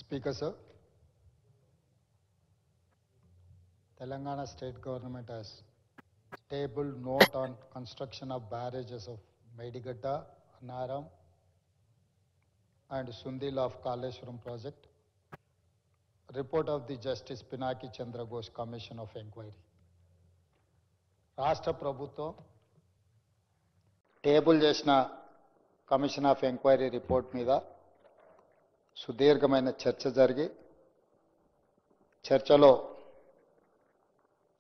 Speaker, sir. Telangana state government has tabled note on construction of barrages of Medigadda, Naram and Sundil of Kaleshwaram project. Report of the Justice Pinaki Chandra Ghosh Commission of Inquiry. రాష్ట్ర ప్రభుత్వం table చేసిన commission of enquiry report మీద సుదీర్ఘమైన చర్చ జరిగి చర్చలో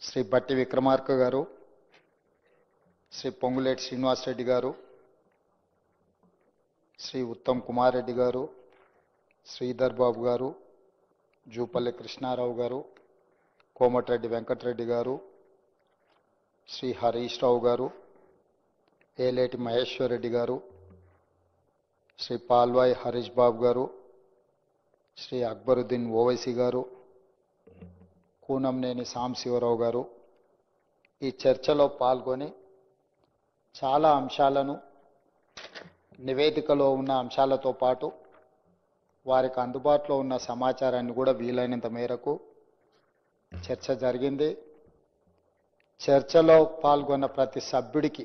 శ్రీ బట్టి విక్రమార్క గారు, శ్రీ పొంగులేటి శ్రీనివాసరెడ్డి గారు, శ్రీ ఉత్తమ్ కుమార్ రెడ్డి గారు, శ్రీధర్ బాబు గారు, జూపల్లి కృష్ణారావు గారు, కోమటిరెడ్డి వెంకటరెడ్డి గారు, శ్రీ హరీష్ రావు గారు, ఏలేటి మహేశ్వర్ రెడ్డి గారు, శ్రీ పాల్వాయి హరీష్ బాబు గారు, శ్రీ అక్బరుద్దీన్ ఓవైసీ గారు, కూనంనేని సాంబశివరావు గారు ఈ చర్చలో పాల్గొని చాలా అంశాలను నివేదికలో ఉన్న అంశాలతో పాటు వారికి అందుబాటులో ఉన్న సమాచారాన్ని కూడా వీలైనంత మేరకు చర్చ జరిగింది. చర్చలో పాల్గొన్న ప్రతి సభ్యుడికి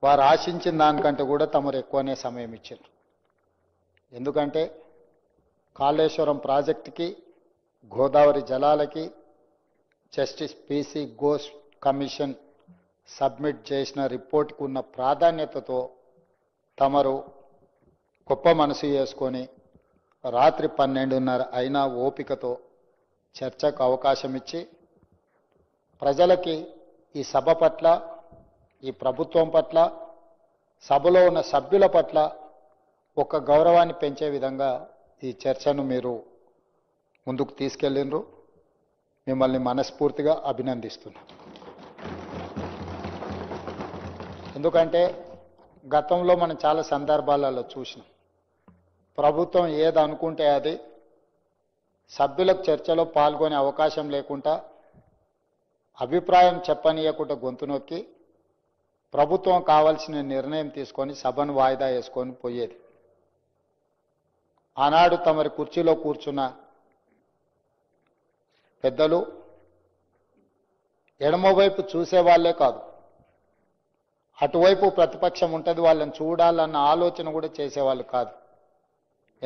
వారు ఆశించిన దానికంటే కూడా తమరు ఎక్కువనే సమయం ఇచ్చారు. ఎందుకంటే కాళేశ్వరం ప్రాజెక్టుకి, గోదావరి జలాలకి justice PC Ghosh commission submit చేసిన రిపోర్ట్కి ఉన్న ప్రాధాన్యతతో తమరు గొప్ప మనసు చేసుకొని రాత్రి 12:30 అయినా ఓపికతో చర్చకు అవకాశం ఇచ్చి ప్రజలకి ఈ సభ పట్ల, ఈ ప్రభుత్వం పట్ల, సభలో ఉన్న సభ్యుల పట్ల ఒక గౌరవాన్ని పెంచే విధంగా ఈ చర్చను మీరు ముందుకు తీసుకెళ్ళిండ్రు. మిమ్మల్ని మనస్ఫూర్తిగా అభినందిస్తున్నా. ఎందుకంటే గతంలో మనం చాలా సందర్భాలలో చూసినాం, ప్రభుత్వం ఏది అనుకుంటే అది సభ్యులకు చర్చలో పాల్గొనే అవకాశం లేకుండా, అభిప్రాయం చెప్పనీయకుండా గొంతు నొక్కి ప్రభుత్వం కావాల్సిన నిర్ణయం తీసుకొని సభను వాయిదా వేసుకొని పోయేది. ఆనాడు తమరి కుర్చీలో కూర్చున్న పెద్దలు ఎడమవైపు చూసేవాళ్లే కాదు, అటువైపు ప్రతిపక్షం ఉంటుంది, వాళ్ళని చూడాలన్న ఆలోచన కూడా చేసేవాళ్ళు కాదు.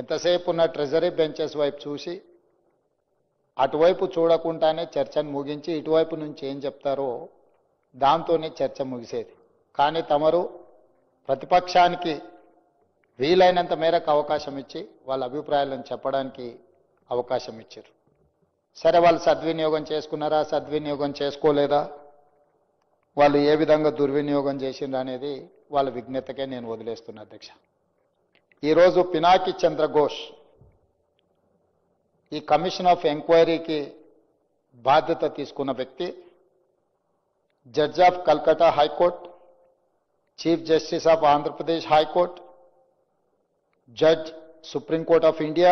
ఎంతసేపు ఉన్న ట్రెజరీ బెంచెస్ వైపు చూసి అటువైపు చూడకుండానే చర్చను ముగించి ఇటువైపు నుంచి ఏం చెప్తారో దాంతోనే చర్చ ముగిసేది. కానీ తమరు ప్రతిపక్షానికి వీలైనంత మేరకు అవకాశం ఇచ్చి వాళ్ళ అభిప్రాయాలను చెప్పడానికి అవకాశం ఇచ్చారు. సరే, వాళ్ళు సద్వినియోగం చేసుకున్నారా, సద్వినియోగం చేసుకోలేదా, వాళ్ళు ఏ విధంగా దుర్వినియోగం చేసిండ్రు అనేది వాళ్ళ విజ్ఞతకే నేను వదిలేస్తున్నా. అధ్యక్ష, ఈరోజు పినాకి చంద్ర ఘోష్ ఈ కమిషన్ ఆఫ్ ఎంక్వైరీకి బాధ్యత తీసుకున్న వ్యక్తి judge of Calcutta high court, chief justice of Andhra Pradesh high court, judge Supreme Court of India,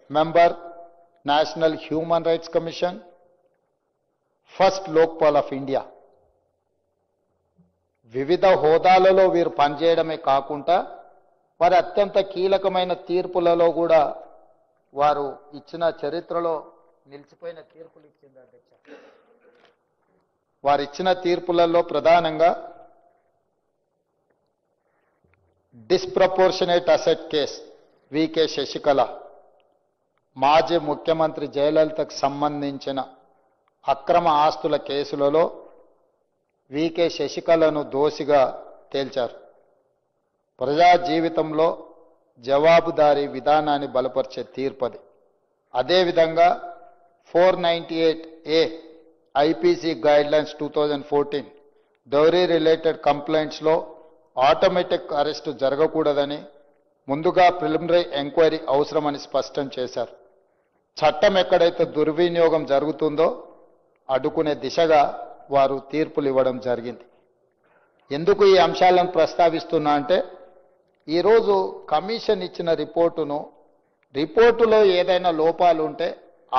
member national human rights commission, first Lokpal of India. వివిధ హోదాలలో వీరు పనిచేయడమే కాకుండా వారి అత్యంత కీలకమైన తీర్పులలో కూడా వారు ఇచ్చిన చరిత్రలో నిలిచిపోయిన తీర్పులు ఇచ్చింది. అధ్యక్ష, వారు ఇచ్చిన తీర్పులలో ప్రధానంగా disproportionate asset case VK Sasikala, మాజీ ముఖ్యమంత్రి జయలలితకు సంబంధించిన అక్రమ ఆస్తుల కేసులలో వికే శశికళను దోషిగా తేల్చారు. ప్రజా జీవితంలో జవాబుదారీ విధానాన్ని బలపరిచే తీర్పది. అదేవిధంగా 498A IPC guidelines 2014 dowry related కంప్లైంట్స్లో ఆటోమేటిక్ అరెస్టు జరగకూడదని, ముందుగా ప్రిలిమినరీ ఎంక్వైరీ అవసరమని స్పష్టం చేశారు. చట్టం ఎక్కడైతే దుర్వినియోగం జరుగుతుందో అడ్డుకునే దిశగా వారు తీర్పులు ఇవ్వడం జరిగింది. ఎందుకు ఈ అంశాలను ప్రస్తావిస్తున్నా అంటే, ఈరోజు కమిషన్ ఇచ్చిన రిపోర్టులో ఏదైనా లోపాలు ఉంటే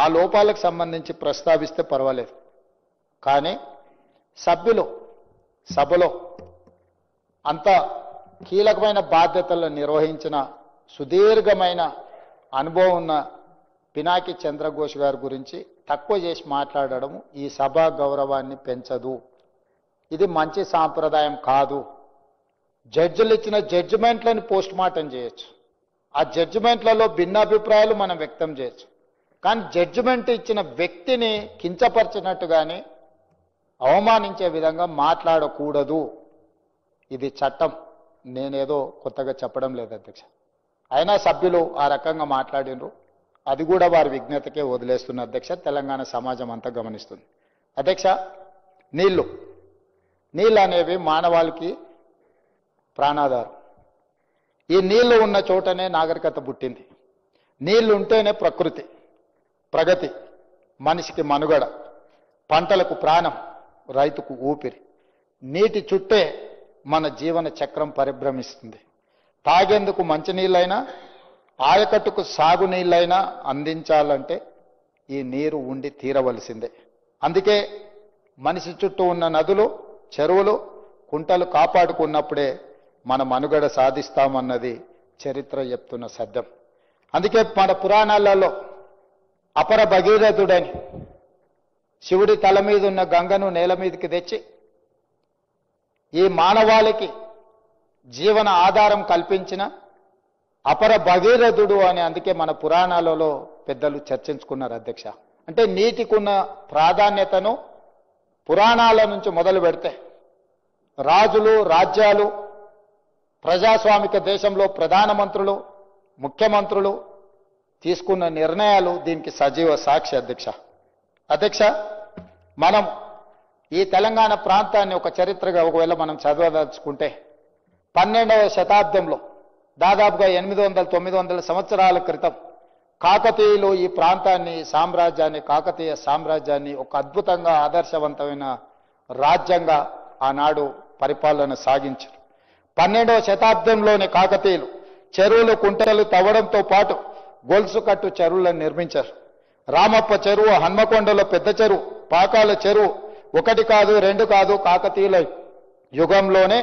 ఆ లోపాలకు సంబంధించి ప్రస్తావిస్తే పర్వాలేదు. కానీ సభ్యులు సభలో అంత కీలకమైన బాధ్యతలను నిర్వహించిన సుదీర్ఘమైన అనుభవం ఉన్న పినాకి చంద్రఘోష్ గారి గురించి తక్కువ చేసి మాట్లాడడం ఈ సభా గౌరవాన్ని పెంచదు. ఇది మంచి సాంప్రదాయం కాదు. జడ్జిలు ఇచ్చిన జడ్జిమెంట్లను పోస్ట్ మార్టం చేయొచ్చు, ఆ జడ్జిమెంట్లలో భిన్నాభిప్రాయాలు మనం వ్యక్తం చేయొచ్చు, కానీ జడ్జిమెంట్ ఇచ్చిన వ్యక్తిని కించపరిచినట్టు కానీ అవమానించే విధంగా మాట్లాడకూడదు. ఇది చట్టం. నేనేదో కొత్తగా చెప్పడం లేదు అధ్యక్ష. అయినా సభ్యులు ఆ రకంగా మాట్లాడినరు, అది కూడా వారి విజ్ఞతకే వదిలేస్తున్న అధ్యక్ష. తెలంగాణ సమాజం అంతా గమనిస్తుంది అధ్యక్ష. నీళ్ళు అనేవి మానవాళికి ప్రాణాధారం. ఈ నీళ్లు ఉన్న చోటనే నాగరికత పుట్టింది. నీళ్లు ఉంటేనే ప్రకృతి, ప్రగతి, మనిషికి మనుగడ, పంటలకు ప్రాణం, రైతుకు ఊపిరి. నీటి చుట్టే మన జీవన చక్రం పరిభ్రమిస్తుంది. తాగేందుకు మంచినీళ్ళైనా, ఆయకట్టుకు సాగునీళ్ళైనా అందించాలంటే ఈ నీరు ఉండి తీరవలసిందే. అందుకే మనిషి చుట్టూ ఉన్న నదులు, చెరువులు, కుంటలు కాపాడుకున్నప్పుడే మన మనుగడ సాధిస్తామన్నది చరిత్ర చెప్తున్న సత్యం. అందుకే మన పురాణాలలో అపర భగీరథుడని శివుడి తల మీద ఉన్న గంగను నేల మీదకి తెచ్చి ఈ మానవాళికి జీవన ఆధారం కల్పించిన అపర భగీరథుడు అని అందుకే మన పురాణాలలో పెద్దలు చర్చించుకున్నారు అధ్యక్ష. అంటే నీటికున్న ప్రాధాన్యతను పురాణాల నుంచి మొదలు పెడితే రాజులు, రాజ్యాలు, ప్రజాస్వామిక దేశంలో ప్రధానమంత్రులు, ముఖ్యమంత్రులు తీసుకున్న నిర్ణయాలు దీనికి సజీవ సాక్షి అధ్యక్ష. మనం ఈ తెలంగాణ ప్రాంతాన్ని ఒక చరిత్రగా ఒకవేళ మనం చదవదలుచుకుంటే 12వ శతాబ్దంలో దాదాపుగా 800-900 సంవత్సరాల క్రితం కాకతీయులు ఈ ప్రాంతాన్ని, సామ్రాజ్యాన్ని, కాకతీయ సామ్రాజ్యాన్ని ఒక అద్భుతంగా ఆదర్శవంతమైన రాజ్యంగా ఆనాడు పరిపాలన సాగించారు. 12వ శతాబ్దంలోని కాకతీయులు చెరువులు, కుంటలు తవ్వడంతో పాటు గొలుసు కట్టు చెరువులను నిర్మించారు. రామప్ప చెరువు, హన్మకొండలో పెద్ద చెరువు, పాకాల చెరువు, 1 కాదు 2 కాదు, కాకతీయుల యుగంలోనే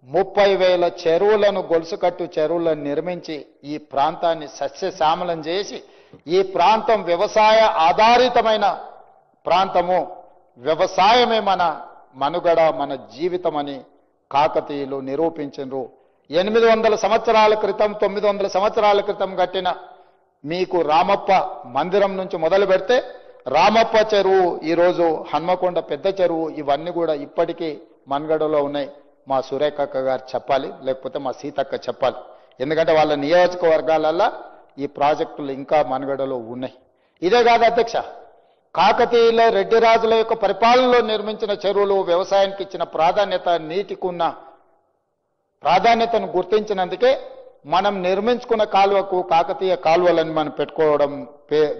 30,000 చెరువులను, గొలుసు కట్టు చెరువులను నిర్మించి ఈ ప్రాంతాన్ని సస్యశ్యామలం చేసి ఈ ప్రాంతం వ్యవసాయ ఆధారితమైన ప్రాంతము, వ్యవసాయమే మన మనుగడ, మన జీవితం అని కాకతీయులు నిరూపించారు. 800 సంవత్సరాల క్రితం, 900 సంవత్సరాల క్రితం కట్టిన మీకు రామప్ప మందిరం నుంచి మొదలు పెడితే రామప్ప చెరువు, ఈరోజు హన్మకొండ పెద్ద చెరువు, ఇవన్నీ కూడా ఇప్పటికీ మనుగడలో ఉన్నాయి. మా సురేఖక్క గారు చెప్పాలి, లేకపోతే మా సీతక్క చెప్పాలి. ఎందుకంటే వాళ్ళ నియోజకవర్గాలల్లో ఈ ప్రాజెక్టులు ఇంకా మనుగడలో ఉన్నాయి. ఇదే కాదు అధ్యక్ష, కాకతీయుల రెడ్డి రాజుల యొక్క పరిపాలనలో నిర్మించిన చెరువులు, వ్యవసాయానికి ఇచ్చిన ప్రాధాన్యత, నీటికున్న ప్రాధాన్యతను గుర్తించినందుకే మనం నిర్మించుకున్న కాలువకు కాకతీయ కాలువలను మనం పెట్టుకోవడం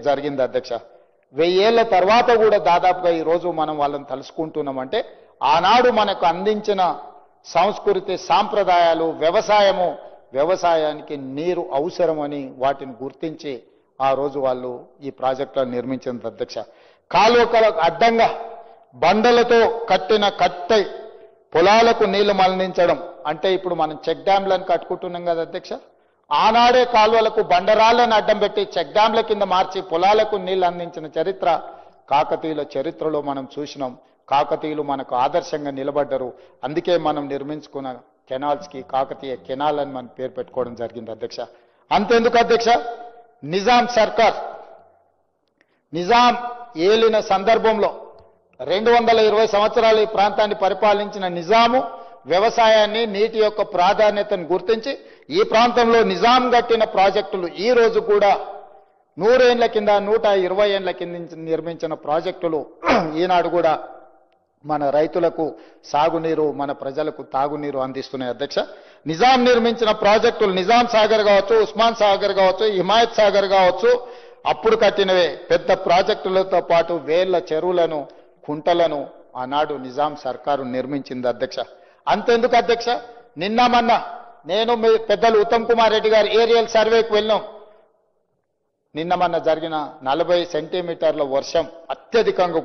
జరిగింది అధ్యక్ష. 1000 ఏళ్ల తర్వాత కూడా దాదాపుగా ఈరోజు మనం వాళ్ళని తలుసుకుంటున్నామంటే ఆనాడు మనకు అందించిన సంస్కృతి, సాంప్రదాయాలు, వ్యవసాయానికి నీరు అవసరమని వాటిని గుర్తించి ఆ రోజు వాళ్ళు ఈ ప్రాజెక్టులను నిర్మించింది అధ్యక్ష. కాలువలకు అడ్డంగా బండలతో కట్టిన కట్టై పొలాలకు నీళ్లు మళ్లించడం అంటే ఇప్పుడు మనం చెక్ డ్యాంలను కట్టుకుంటున్నాం కదా అధ్యక్ష. ఆనాడే కాలువలకు బండరాళ్లను అడ్డం పెట్టి చెక్ డ్యాంల కింద మార్చి పొలాలకు నీళ్లు అందించిన చరిత్ర కాకతీయుల చరిత్రలో మనం చూసినాం. కాకతీయులు మనకు ఆదర్శంగా నిలబడ్డారు. అందుకే మనం నిర్మించుకున్న కెనాల్స్కి కాకతీయ కెనాల్ అని మనం పేరు పెట్టుకోవడం జరిగింది అధ్యక్ష. అంతెందుకు అధ్యక్ష, నిజాం సర్కార్, నిజాం ఏలిన సందర్భంలో 220 సంవత్సరాలు ఈ ప్రాంతాన్ని పరిపాలించిన నిజాము వ్యవసాయాన్ని, నీటి యొక్క ప్రాధాన్యతను గుర్తించి ఈ ప్రాంతంలో నిజాం కట్టిన ప్రాజెక్టులు ఈ రోజు కూడా 100 ఏళ్ల కింద, 120 ఏళ్ల కింద నిర్మించిన ప్రాజెక్టులు ఈనాడు కూడా మన రైతులకు సాగునీరు, మన ప్రజలకు తాగునీరు అందిస్తున్నాయి అధ్యక్ష. నిజాం నిర్మించిన ప్రాజెక్టులు నిజాం సాగర్ కావచ్చు, ఉస్మాన్ సాగర్ కావచ్చు, హిమాయత్ సాగర్ కావచ్చు, అప్పుడు కట్టినవే. పెద్ద ప్రాజెక్టులతో పాటు వేల చెరువులను, కుంటలను ఆనాడు నిజాం సర్కారు నిర్మించింది అధ్యక్ష. అంతెందుకు అధ్యక్ష, నిన్న మొన్న నేను మీ పెద్దలు ఉత్తమ్ కుమార్ రెడ్డి గారు ఏరియల్ సర్వేకి వెళ్ళాం. నిన్న మొన్న జరిగిన 40 సెంటీమీటర్ల వర్షం అత్యధికంగా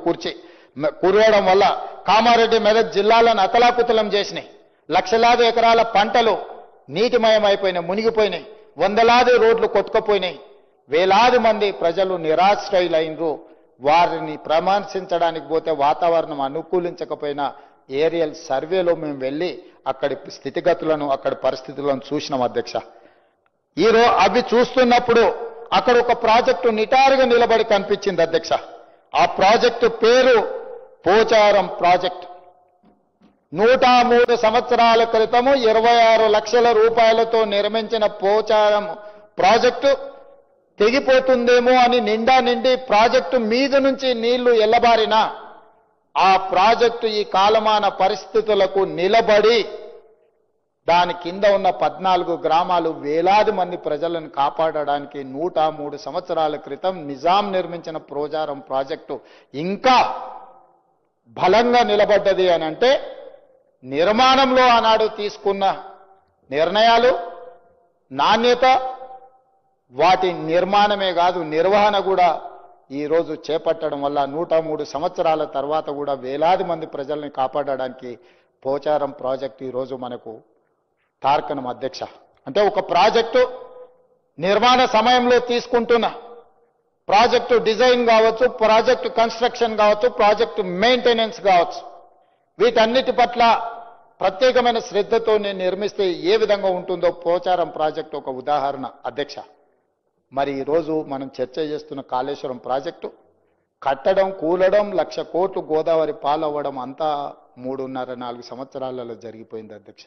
కురవడం వల్ల కామారెడ్డి, మెదక్ జిల్లాలను అతలాకుతలం చేసినాయి. లక్షలాది ఎకరాల పంటలు నీటిమయం అయిపోయినాయి, మునిగిపోయినాయి. వందలాది రోడ్లు కొట్టుకుపోయినాయి. వేలాది మంది ప్రజలు నిరాశ్రయులైనరు. వారిని పరామర్శించడానికి పోతే వాతావరణం అనుకూలించకపోయినా ఏరియల్ సర్వేలో మేము వెళ్ళి అక్కడి స్థితిగతులను అక్కడి పరిస్థితులను చూసినాం అధ్యక్ష. ఈరోజు అవి చూస్తున్నప్పుడు అక్కడ ఒక ప్రాజెక్టు నిటారుగా నిలబడి కనిపించింది అధ్యక్ష. ఆ ప్రాజెక్టు పేరు పోచారం ప్రాజెక్టు. 103 సంవత్సరాల క్రితము 26 లక్షల రూపాయలతో నిర్మించిన పోచారం ప్రాజెక్టు తెగిపోతుందేమో అని నిండి ప్రాజెక్టు మీద నుంచి నీళ్లు ఎల్లబారినా ఆ ప్రాజెక్టు ఈ కాలమాన పరిస్థితులకు నిలబడి దాని కింద ఉన్న 14 గ్రామాలు వేలాది మంది ప్రజలను కాపాడడానికి 103 సంవత్సరాల క్రితం నిజాం నిర్మించిన పోచారం ప్రాజెక్టు ఇంకా బలంగా నిలబడ్డది అని అంటే నిర్మాణంలో ఆనాడు తీసుకున్న నిర్ణయాలు, నాణ్యత, వాటి నిర్మాణమే కాదు నిర్వహణ కూడా ఈరోజు చేపట్టడం వల్ల 103 సంవత్సరాల తర్వాత కూడా వేలాది మంది ప్రజల్ని కాపాడడానికి పోచారం ప్రాజెక్టు ఈరోజు మనకు తార్కణం అధ్యక్ష. అంటే ఒక ప్రాజెక్టు నిర్మాణ సమయంలో తీసుకుంటున్న ప్రాజెక్టు డిజైన్ కావచ్చు, ప్రాజెక్టు కన్స్ట్రక్షన్ కావచ్చు, ప్రాజెక్టు మెయింటెనెన్స్ కావచ్చు, వీటన్నిటి పట్ల ప్రత్యేకమైన శ్రద్ధతో నేను నిర్మిస్తే ఏ విధంగా ఉంటుందో పోచారం ప్రాజెక్టు ఒక ఉదాహరణ అధ్యక్ష. మరి ఈరోజు మనం చర్చ చేస్తున్న కాళేశ్వరం ప్రాజెక్టు కట్టడం, కూలడం, 1,00,000 కోట్లు గోదావరి పాలవ్వడం అంతా 3.5-4 సంవత్సరాలలో జరిగిపోయింది అధ్యక్ష.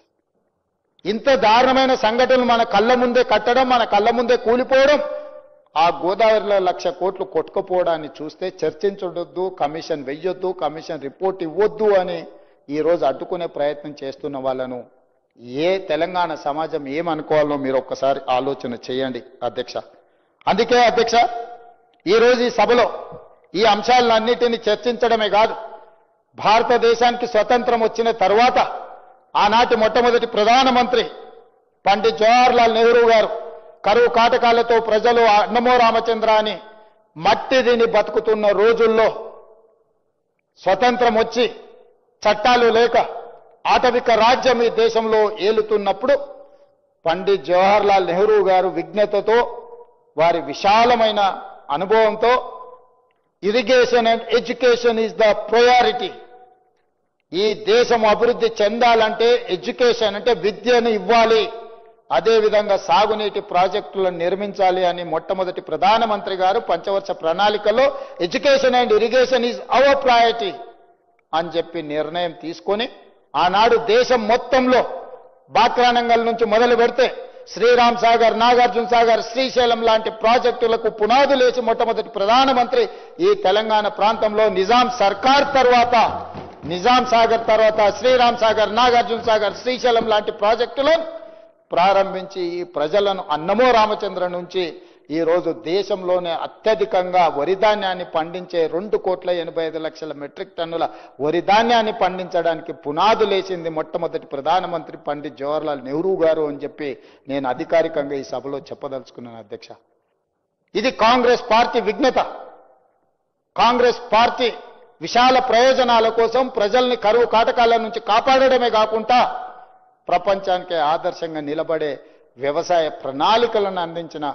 ఇంత దారుణమైన సంఘటనలు మన కళ్ళ ముందే కట్టడం, మన కళ్ళ ముందే కూలిపోవడం, ఆ గోదావరిలో 1,00,000 కోట్లు కొట్టుకుపోవడాన్ని చూస్తే చర్చించొద్దు, కమిషన్ వెయ్యొద్దు, కమిషన్ రిపోర్ట్ ఇవ్వొద్దు అని ఈరోజు అడ్డుకునే ప్రయత్నం చేస్తున్న వాళ్ళను ఏ తెలంగాణ సమాజం ఏమనుకోవాలో మీరు ఒక్కసారి ఆలోచన చేయండి అధ్యక్ష. అందుకే అధ్యక్ష ఈరోజు ఈ సభలో ఈ అంశాలన్నిటిని చర్చించడమే కాదు, భారతదేశానికి స్వతంత్రం వచ్చిన తరువాత ఆనాటి మొట్టమొదటి ప్రధానమంత్రి పండిత్ జవహర్లాల్ నెహ్రూ గారు కరువు కాటకాలతో ప్రజలు అన్నమో రామచంద్ర అని మట్టి తిని బతుకుతున్న రోజుల్లో స్వతంత్రం వచ్చి చట్టాలు లేక ఆటవిక రాజ్యం ఈ దేశంలో ఏలుతున్నప్పుడు పండిత్ జవహర్లాల్ నెహ్రూ గారు విజ్ఞతతో, వారి విశాలమైన అనుభవంతో irrigation and education is the priority, ఈ దేశం అభివృద్ధి చెందాలంటే ఎడ్యుకేషన్ అంటే విద్యను ఇవ్వాలి, అదేవిధంగా సాగునీటి ప్రాజెక్టులను నిర్మించాలి అని మొట్టమొదటి ప్రధానమంత్రి గారు పంచవర్ష ప్రణాళికలో education and irrigation is our priority అని చెప్పి నిర్ణయం తీసుకొని ఆనాడు దేశం మొత్తంలో బాక్రానంగల్ నుంచి మొదలు పెడితే శ్రీరామ్ సాగర్, నాగార్జున సాగర్, శ్రీశైలం లాంటి ప్రాజెక్టులకు పునాదులేసి మొట్టమొదటి ప్రధానమంత్రి ఈ తెలంగాణ ప్రాంతంలో నిజాం సర్కార్ తర్వాత, నిజాం సాగర్ తర్వాత శ్రీరామ్ సాగర్, నాగార్జున సాగర్, శ్రీశైలం లాంటి ప్రాజెక్టులను ప్రారంభించి ఈ ప్రజలను అన్నమో రామచంద్ర నుంచి ఈ రోజు దేశంలోనే అత్యధికంగా వరి ధాన్యాన్ని పండించే 2,85,00,000 మెట్రిక్ టన్నుల వరి ధాన్యాన్ని పండించడానికి పునాదులేసింది మొట్టమొదటి ప్రధానమంత్రి పండిత్ జవహర్లాల్ నెహ్రూ గారు అని చెప్పి నేను అధికారికంగా ఈ సభలో చెప్పదలుచుకున్నాను అధ్యక్ష. ఇది కాంగ్రెస్ పార్టీ విజ్ఞత. కాంగ్రెస్ పార్టీ విశాల ప్రయోజనాల కోసం ప్రజల్ని కరువు కాటకాల నుంచి కాపాడడమే కాకుండా ప్రపంచానికి ఆదర్శంగా నిలబడే వ్యవసాయ ప్రణాళికలను అందించిన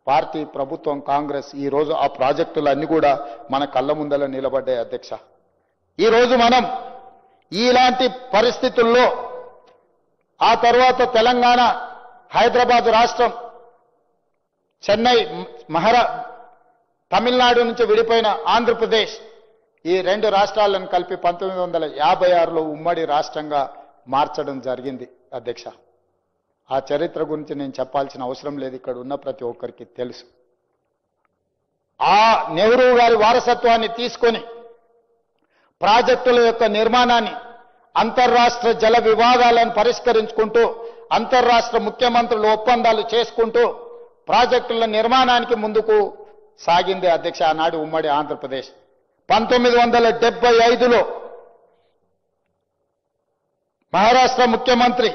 పార్టీ ప్రభుత్వం కాంగ్రెస్. ఈ రోజు ఆ ప్రాజెక్టులన్నీ కూడా మన కళ్ళ ముందల నిలబడ్డాయి అధ్యక్ష. ఈ రోజు మనం ఇలాంటి పరిస్థితుల్లో ఆ తర్వాత తెలంగాణ, హైదరాబాద్ రాష్ట్రం, చెన్నై, తమిళనాడు నుంచి విడిపోయిన ఆంధ్రప్రదేశ్, ఈ 2 రాష్ట్రాలను కలిపి 1956లో ఉమ్మడి రాష్ట్రంగా మార్చడం జరిగింది అధ్యక్ష. ఆ చరిత్ర గురించి నేను చెప్పాల్సిన అవసరం లేదు, ఇక్కడ ఉన్న ప్రతి ఒక్కరికి తెలుసు. ఆ నెహ్రూ గారి వారసత్వాన్ని తీసుకొని ప్రాజెక్టుల యొక్క నిర్మాణాన్ని, అంతర్రాష్ట్ర జల వివాదాలను పరిష్కరించుకుంటూ, అంతర్రాష్ట్ర ముఖ్యమంత్రులు ఒప్పందాలు చేసుకుంటూ ప్రాజెక్టుల నిర్మాణానికి ముందుకు సాగింది అధ్యక్ష ఆనాడు ఉమ్మడి ఆంధ్రప్రదేశ్. 1975లో మహారాష్ట్ర ముఖ్యమంత్రి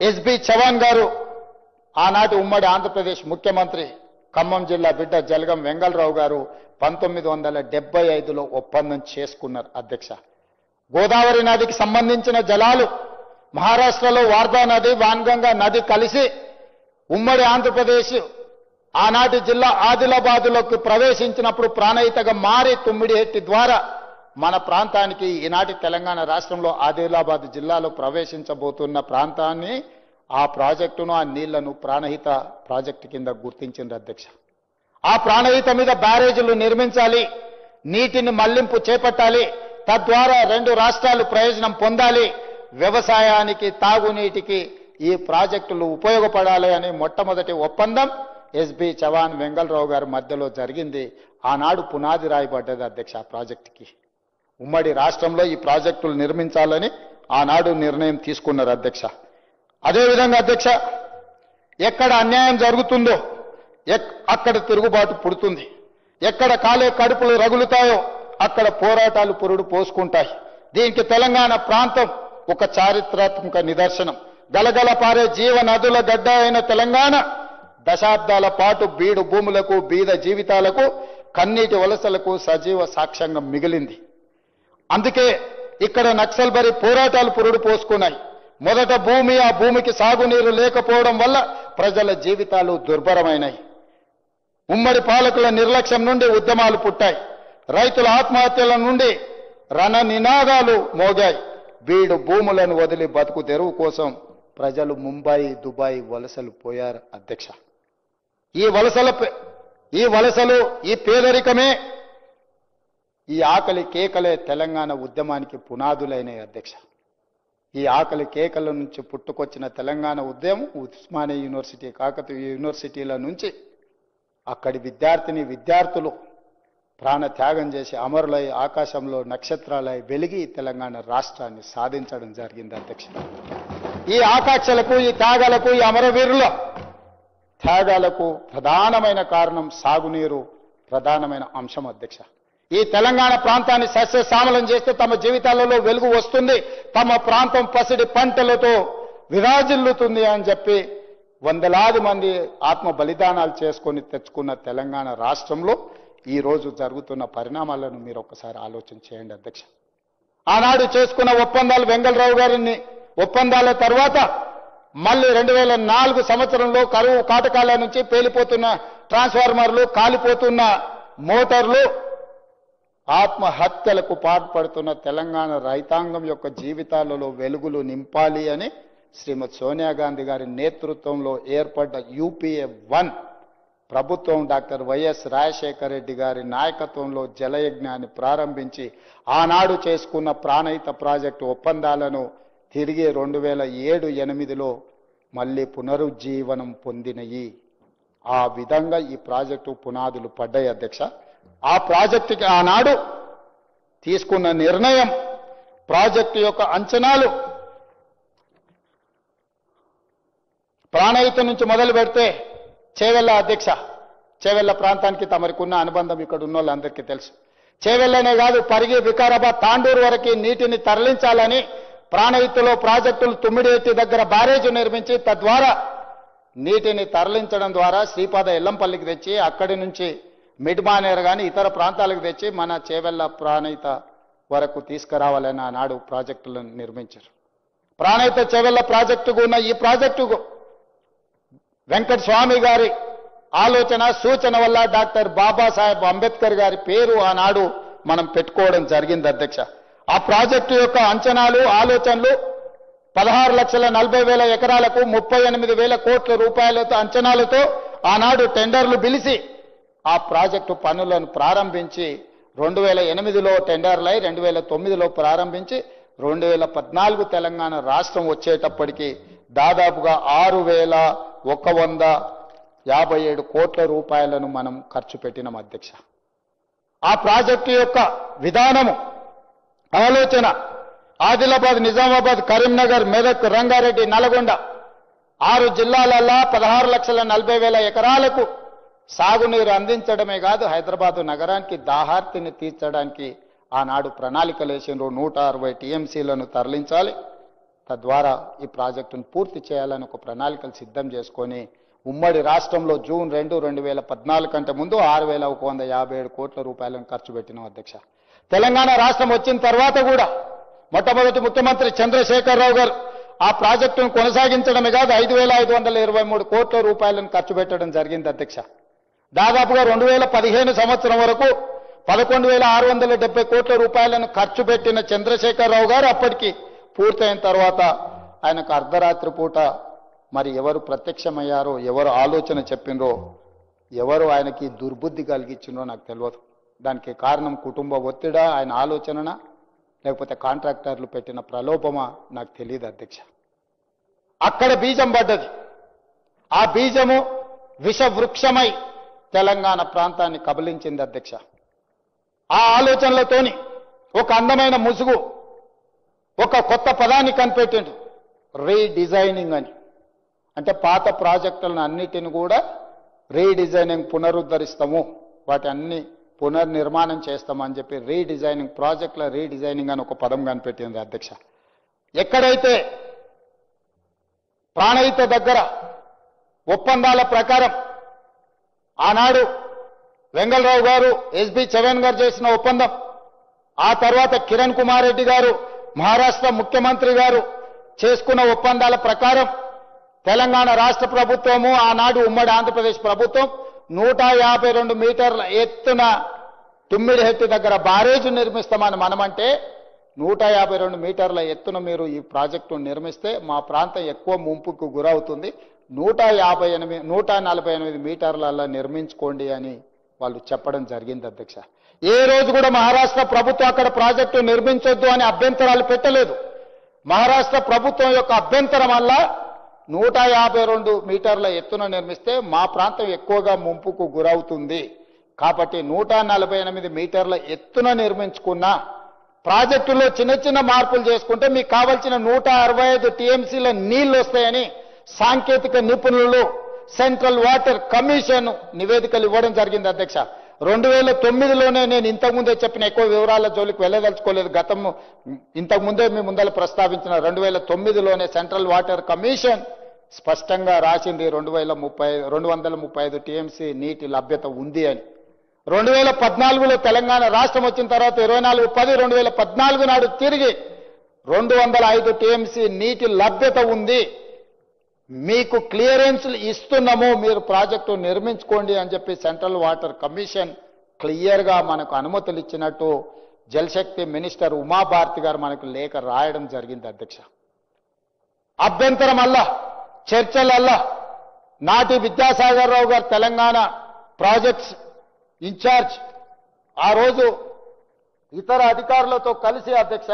ఎస్బి చవాన్ గారు, ఆనాటి ఉమ్మడి ఆంధ్రప్రదేశ్ ముఖ్యమంత్రి, ఖమ్మం జిల్లా బిడ్డ జలగం వెంగళరావు గారు 1975లో ఒప్పందం చేసుకున్నారు అధ్యక్ష. గోదావరి నదికి సంబంధించిన జలాలు మహారాష్ట్రలో వార్ధా నది, వాన్గంగా నది కలిసి ఉమ్మడి ఆంధ్రప్రదేశ్ ఆనాటి జిల్లా ఆదిలాబాదులోకి ప్రవేశించినప్పుడు ప్రాణహితగా మారి తుమ్మిడిహెట్టి ద్వారా మన ప్రాంతానికి ఈనాటి తెలంగాణ రాష్ట్రంలో ఆదిలాబాద్ జిల్లాలో ప్రవేశించబోతున్న ప్రాంతాన్ని ఆ ప్రాజెక్టును ఆ నీళ్లను ప్రాణహిత ప్రాజెక్టు కింద గుర్తించింది అధ్యక్ష. ఆ ప్రాణహిత మీద బ్యారేజీలు నిర్మించాలి, నీటిని మళ్లింపు చేపట్టాలి, తద్వారా రెండు రాష్ట్రాలు ప్రయోజనం పొందాలి, వ్యవసాయానికి తాగునీటికి ఈ ప్రాజెక్టులు ఉపయోగపడాలి అని మొట్టమొదటి ఒప్పందం ఎస్బి చవాన్ వెంగళరావు గారి మధ్యలో జరిగింది. ఆనాడు పునాది రాయబడ్డది అధ్యక్ష ఆ ప్రాజెక్టుకి. ఉమ్మడి రాష్ట్రంలో ఈ ప్రాజెక్టులు నిర్మించాలని ఆనాడు నిర్ణయం తీసుకున్నారు అధ్యక్ష. అదేవిధంగా అధ్యక్ష, ఎక్కడ అన్యాయం జరుగుతుందో అక్కడ తిరుగుబాటు పుడుతుంది, ఎక్కడ కాలే కడుపులు రగులుతాయో అక్కడ పోరాటాలు పురుడు పోసుకుంటాయి. దీనికి తెలంగాణ ప్రాంతం ఒక చారిత్రాత్మక నిదర్శనం. గలగల పారే జీవ నదుల గడ్డ అయిన తెలంగాణ దశాబ్దాల పాటు బీడు భూములకు బీద జీవితాలకు కన్నీటి వలసలకు సజీవ సాక్ష్యంగా మిగిలింది. అందుకే ఇక్కడ నక్సల్బరీ పోరాటాలు పురుడు పోసుకున్నాయి. మొదట భూమి, ఆ భూమికి సాగునీరు లేకపోవడం వల్ల ప్రజల జీవితాలు దుర్భరమైనాయి. ఉమ్మడి పాలకుల నిర్లక్ష్యం నుండి ఉద్యమాలు పుట్టాయి. రైతుల ఆత్మహత్యల నుండి రణ నినాదాలు మోగాయి. బీడు భూములను వదిలి బతుకు తెరువు కోసం ప్రజలు ముంబై, దుబాయ్ వలసలు పోయారు అధ్యక్ష. ఈ వలసలు ఈ పేదరికమే, ఈ ఆకలి కేకలే తెలంగాణ ఉద్యమానికి పునాదులైనాయి అధ్యక్ష. ఈ ఆకలి కేకల నుంచి పుట్టుకొచ్చిన తెలంగాణ ఉద్యమం ఉస్మానియా యూనివర్సిటీ, కాకతీయ యూనివర్సిటీల నుంచి అక్కడి విద్యార్థులు ప్రాణ త్యాగం చేసి అమరులై ఆకాశంలో నక్షత్రాలై వెలిగి తెలంగాణ రాష్ట్రాన్ని సాధించడం జరిగింది అధ్యక్ష. ఈ ఆకాంక్షలకు, ఈ త్యాగాలకు, ఈ అమరవీరుల త్యాగాలకు ప్రధానమైన కారణం సాగునీరు ప్రధానమైన అంశం అధ్యక్ష. ఈ తెలంగాణ ప్రాంతాన్ని సస్యశ్యామలం చేస్తే తమ జీవితాలలో వెలుగు వస్తుంది, తమ ప్రాంతం పసిడి పంటలతో విరాజిల్లుతుంది అని చెప్పి వందలాది మంది ఆత్మ బలిదానాలు చేసుకొని తెచ్చుకున్న తెలంగాణ రాష్ట్రంలో ఈ రోజు జరుగుతున్న పరిణామాలను మీరు ఒక్కసారి ఆలోచన చేయండి అధ్యక్ష. ఆనాడు చేసుకున్న ఒప్పందాలు వెంగళరావు గారిని ఒప్పందాల తర్వాత మళ్ళీ 2004 సంవత్సరంలో కరువు కాటకాల నుంచి పేలిపోతున్న ట్రాన్స్ఫార్మర్లు, కాలిపోతున్న మోటార్లు, ఆత్మహత్యలకు పాల్పడుతున్న తెలంగాణ రైతాంగం యొక్క జీవితాలలో వెలుగులు నింపాలి అని శ్రీమతి సోనియా గాంధీ గారి నేతృత్వంలో ఏర్పడ్డ UPA 1 ప్రభుత్వం డాక్టర్ వైఎస్ రాజశేఖర రెడ్డి గారి నాయకత్వంలో జలయజ్ఞాన్ని ప్రారంభించి ఆనాడు చేసుకున్న ప్రాణహిత ప్రాజెక్టు ఒప్పందాలను తిరిగి 2007-8లో మళ్ళీ పునరుజ్జీవనం పొందినయి. ఆ విధంగా ఈ ప్రాజెక్టు పునాదులు పడ్డాయి అధ్యక్ష. ఆ ప్రాజెక్టుకి ఆనాడు తీసుకున్న నిర్ణయం, ప్రాజెక్టు యొక్క అంచనాలు, ప్రాణహిత నుంచి మొదలు పెడితే చేవెళ్ళ అధ్యక్ష, చేవెళ్ళ ప్రాంతానికి తమరికున్న అనుబంధం ఇక్కడ ఉన్న వాళ్ళందరికీ తెలుసు. చేవెళ్ళనే కాదు, పరిగి, వికారాబాద్, తాండూరు వరకు నీటిని తరలించాలని ప్రాణహితలో ప్రాజెక్టులు తుమ్మిడిహెట్టి దగ్గర బ్యారేజ్ నిర్మించి తద్వారా నీటిని తరలించడం ద్వారా శ్రీపాద ఎల్లంపల్లికి తెచ్చి అక్కడి నుంచి మిడ్మానేర్ కానీ ఇతర ప్రాంతాలకు తెచ్చి మన చేవెళ్ళ ప్రాణహిత వరకు తీసుకురావాలని ఆనాడు ప్రాజెక్టులను నిర్మించారు. ప్రాణహిత చేవెళ్ళ ప్రాజెక్టుకు ఉన్న ఈ ప్రాజెక్టుకు వెంకట స్వామి గారి ఆలోచన సూచన వల్ల డాక్టర్ బాబాసాహెబ్ అంబేద్కర్ గారి పేరు ఆనాడు మనం పెట్టుకోవడం జరిగింది అధ్యక్ష. ఆ ప్రాజెక్టు యొక్క అంచనాలు, ఆలోచనలు 16,40,000 ఎకరాలకు 38,000 కోట్ల రూపాయలతో అంచనాలతో ఆనాడు టెండర్లు పిలిచి ఆ ప్రాజెక్టు పనులను ప్రారంభించి 2008లో టెండర్లై 2009లో ప్రారంభించి 2014 తెలంగాణ రాష్ట్రం వచ్చేటప్పటికి దాదాపుగా 6,157 కోట్ల రూపాయలను మనం ఖర్చు పెట్టినాం అధ్యక్ష. ఆ ప్రాజెక్టు యొక్క విధానము, ఆలోచన ఆదిలాబాద్, నిజామాబాద్, కరీంనగర్, మెదక్, రంగారెడ్డి, నల్గొండ 6 జిల్లాలలో 16,40,000 ఎకరాలకు సాగునీరు అందించడమే కాదు, హైదరాబాదు నగరానికి దాహార్తిని తీర్చడానికి ఆనాడు ప్రణాళికలు వేసిండ్రు. 160 TMCలను తరలించాలి, తద్వారా ఈ ప్రాజెక్టును పూర్తి చేయాలని ఒక ప్రణాళికలు సిద్ధం చేసుకొని ఉమ్మడి రాష్ట్రంలో జూన్ 2, 2014 కంటే ముందు 6,157 కోట్ల రూపాయలను ఖర్చు పెట్టినాం అధ్యక్ష. తెలంగాణ రాష్ట్రం వచ్చిన తర్వాత కూడా మొట్టమొదటి ముఖ్యమంత్రి చంద్రశేఖరరావు గారు ఆ ప్రాజెక్టును కొనసాగించడమే కాదు 5,523 కోట్ల రూపాయలను ఖర్చు పెట్టడం జరిగింది అధ్యక్ష. దాదాపుగా 2015 సంవత్సరం వరకు 11,670 కోట్ల రూపాయలను ఖర్చు పెట్టిన చంద్రశేఖరరావు గారు అప్పటికి పూర్తయిన తర్వాత ఆయనకు అర్ధరాత్రి పూట మరి ఎవరు ప్రత్యక్షమయ్యారో, ఎవరు ఆలోచన చెప్పినరో, ఎవరు ఆయనకి దుర్బుద్ధి కలిగించిందో నాకు తెలియదు. దానికి కారణం కుటుంబ ఒత్తిడా, ఆయన ఆలోచననా, లేకపోతే కాంట్రాక్టర్లు పెట్టిన ప్రలోభమా నాకు తెలియదు అధ్యక్ష. అక్కడ బీజం పడ్డది. ఆ బీజము విషవృక్షమై తెలంగాణ ప్రాంతాన్ని కబలించింది అధ్యక్ష. ఆ ఆలోచనలతోని ఒక అందమైన ముసుగు, ఒక కొత్త పదాన్ని కనిపెట్టిండు, రీడిజైనింగ్ అని. అంటే పాత ప్రాజెక్టులను అన్నిటిని కూడా రీడిజైనింగ్, పునరుద్ధరిస్తాము, వాటి అన్ని పునర్నిర్మాణం చేస్తామని చెప్పి రీడిజైనింగ్, ప్రాజెక్టుల రీడిజైనింగ్ అని ఒక పదం కనిపెట్టింది అధ్యక్ష. ఎక్కడైతే ప్రాణహిత దగ్గర ఒప్పందాల ప్రకారం ఆనాడు వెంగళరావు గారు, ఎస్బి చరణ్ గారు చేసిన ఒప్పందం, ఆ తర్వాత కిరణ్ కుమార్ రెడ్డి గారు మహారాష్ట్ర ముఖ్యమంత్రి గారు చేసుకున్న ఒప్పందాల ప్రకారం తెలంగాణ రాష్ట్ర ప్రభుత్వము, ఆనాడు ఉమ్మడి ఆంధ్రప్రదేశ్ ప్రభుత్వం 152 మీటర్ల ఎత్తున తుమ్మిడిహెట్టి దగ్గర బారేజు నిర్మిస్తామని మనమంటే 152 మీటర్ల ఎత్తున మీరు ఈ ప్రాజెక్టు నిర్మిస్తే మా ప్రాంతం ఎక్కువ ముంపుకు గురవుతుంది, 148 మీటర్లలో నిర్మించుకోండి అని వాళ్ళు చెప్పడం జరిగింది అధ్యక్ష. ఏ రోజు కూడా మహారాష్ట్ర ప్రభుత్వం అక్కడ ప్రాజెక్టు నిర్మించొద్దు అని అభ్యంతరాలు పెట్టలేదు. మహారాష్ట్ర ప్రభుత్వం యొక్క అభ్యంతరం వల్ల 152 మీటర్ల ఎత్తున నిర్మిస్తే మా ప్రాంతం ఎక్కువగా ముంపుకు గురవుతుంది కాబట్టి 148 మీటర్ల ఎత్తున నిర్మించుకున్న ప్రాజెక్టులో చిన్న చిన్న మార్పులు చేసుకుంటే మీకు కావాల్సిన 165 టీఎంసీల నీళ్లు వస్తాయని సాంకేతిక నిపుణులు సెంట్రల్ వాటర్ కమిషన్ నివేదికలు ఇవ్వడం జరిగింది అధ్యక్ష. 2009లోనే నేను ఇంతకుముందే చెప్పిన, ఎక్కువ వివరాల జోలికి వెళ్ళదలుచుకోలేదు, గతము ఇంతకుముందే మీ ముందర ప్రస్తావించిన 2009లోనే సెంట్రల్ వాటర్ కమిషన్ స్పష్టంగా రాసింది 235 టీఎంసీ నీటి లభ్యత ఉంది అని. 2014లో తెలంగాణ రాష్ట్రం వచ్చిన తర్వాత 24/10/2014 నాడు తిరిగి 205 టీఎంసీ నీటి లభ్యత ఉంది, మీకు క్లియరెన్స్లు ఇస్తున్నాము, మీరు ప్రాజెక్టు నిర్మించుకోండి అని చెప్పి సెంట్రల్ వాటర్ కమిషన్ క్లియర్గా మనకు అనుమతులు ఇచ్చినట్టు జలశక్తి మినిస్టర్ ఉమాభారతి గారు మనకు లేఖ రాయడం జరిగింది అధ్యక్ష. అభ్యంతరం అల్లా, చర్చలల్లా నాటి విద్యాసాగర్ రావు గారు తెలంగాణ ప్రాజెక్ట్స్ ఇన్ఛార్జ్ ఆ రోజు ఇతర అధికారులతో కలిసి అధ్యక్ష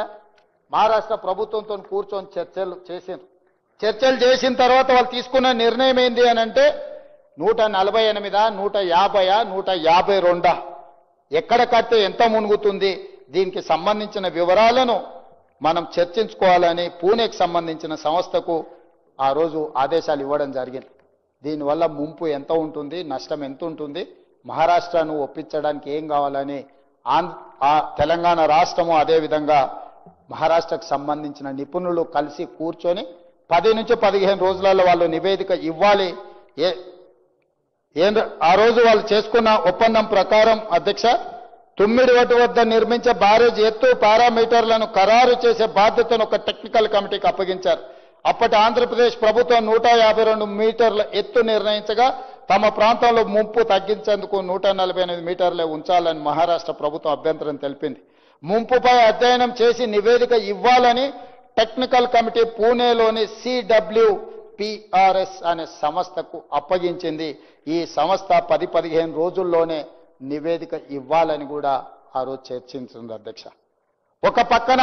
మహారాష్ట్ర ప్రభుత్వంతో కూర్చొని చర్చలు చేశారు. చర్చలు చేసిన తర్వాత వాళ్ళు తీసుకున్న నిర్ణయం ఏంది అని అంటే 148, 150, 152 ఎక్కడ కడితే ఎంత మునుగుతుంది, దీనికి సంబంధించిన వివరాలను మనం చర్చించుకోవాలని పూణేకి సంబంధించిన సంస్థకు ఆ రోజు ఆదేశాలు ఇవ్వడం జరిగింది. దీనివల్ల ముంపు ఎంత ఉంటుంది, నష్టం ఎంత ఉంటుంది, మహారాష్ట్రను ఒప్పించడానికి ఏం కావాలని తెలంగాణ రాష్ట్రము అదేవిధంగా మహారాష్ట్రకు సంబంధించిన నిపుణులు కలిసి కూర్చొని 10 నుంచి 15 రోజులలో వాళ్ళు నివేదిక ఇవ్వాలి. ఆ రోజు వాళ్ళు చేసుకున్న ఒప్పందం ప్రకారం అధ్యక్ష తుమ్మిడివటి వద్ద నిర్మించే బ్యారేజ్ ఎత్తు పారామీటర్లను ఖరారు చేసే బాధ్యతను ఒక టెక్నికల్ కమిటీకి అప్పగించారు. అప్పటి ఆంధ్రప్రదేశ్ ప్రభుత్వం 152 మీటర్ల ఎత్తు నిర్ణయించగా తమ ప్రాంతంలో ముంపు తగ్గించేందుకు 148 మీటర్లే ఉంచాలని మహారాష్ట్ర ప్రభుత్వం అభ్యంతరం తెలిపింది. ముంపుపై అధ్యయనం చేసి నివేదిక ఇవ్వాలని టెక్నికల్ కమిటీ పూణేలోని CWPRS అనే సంస్థకు అప్పగించింది. ఈ సంస్థ 10-15 రోజుల్లోనే నివేదిక ఇవ్వాలని కూడా ఆ రోజు చర్చించింది అధ్యక్ష. ఒక పక్కన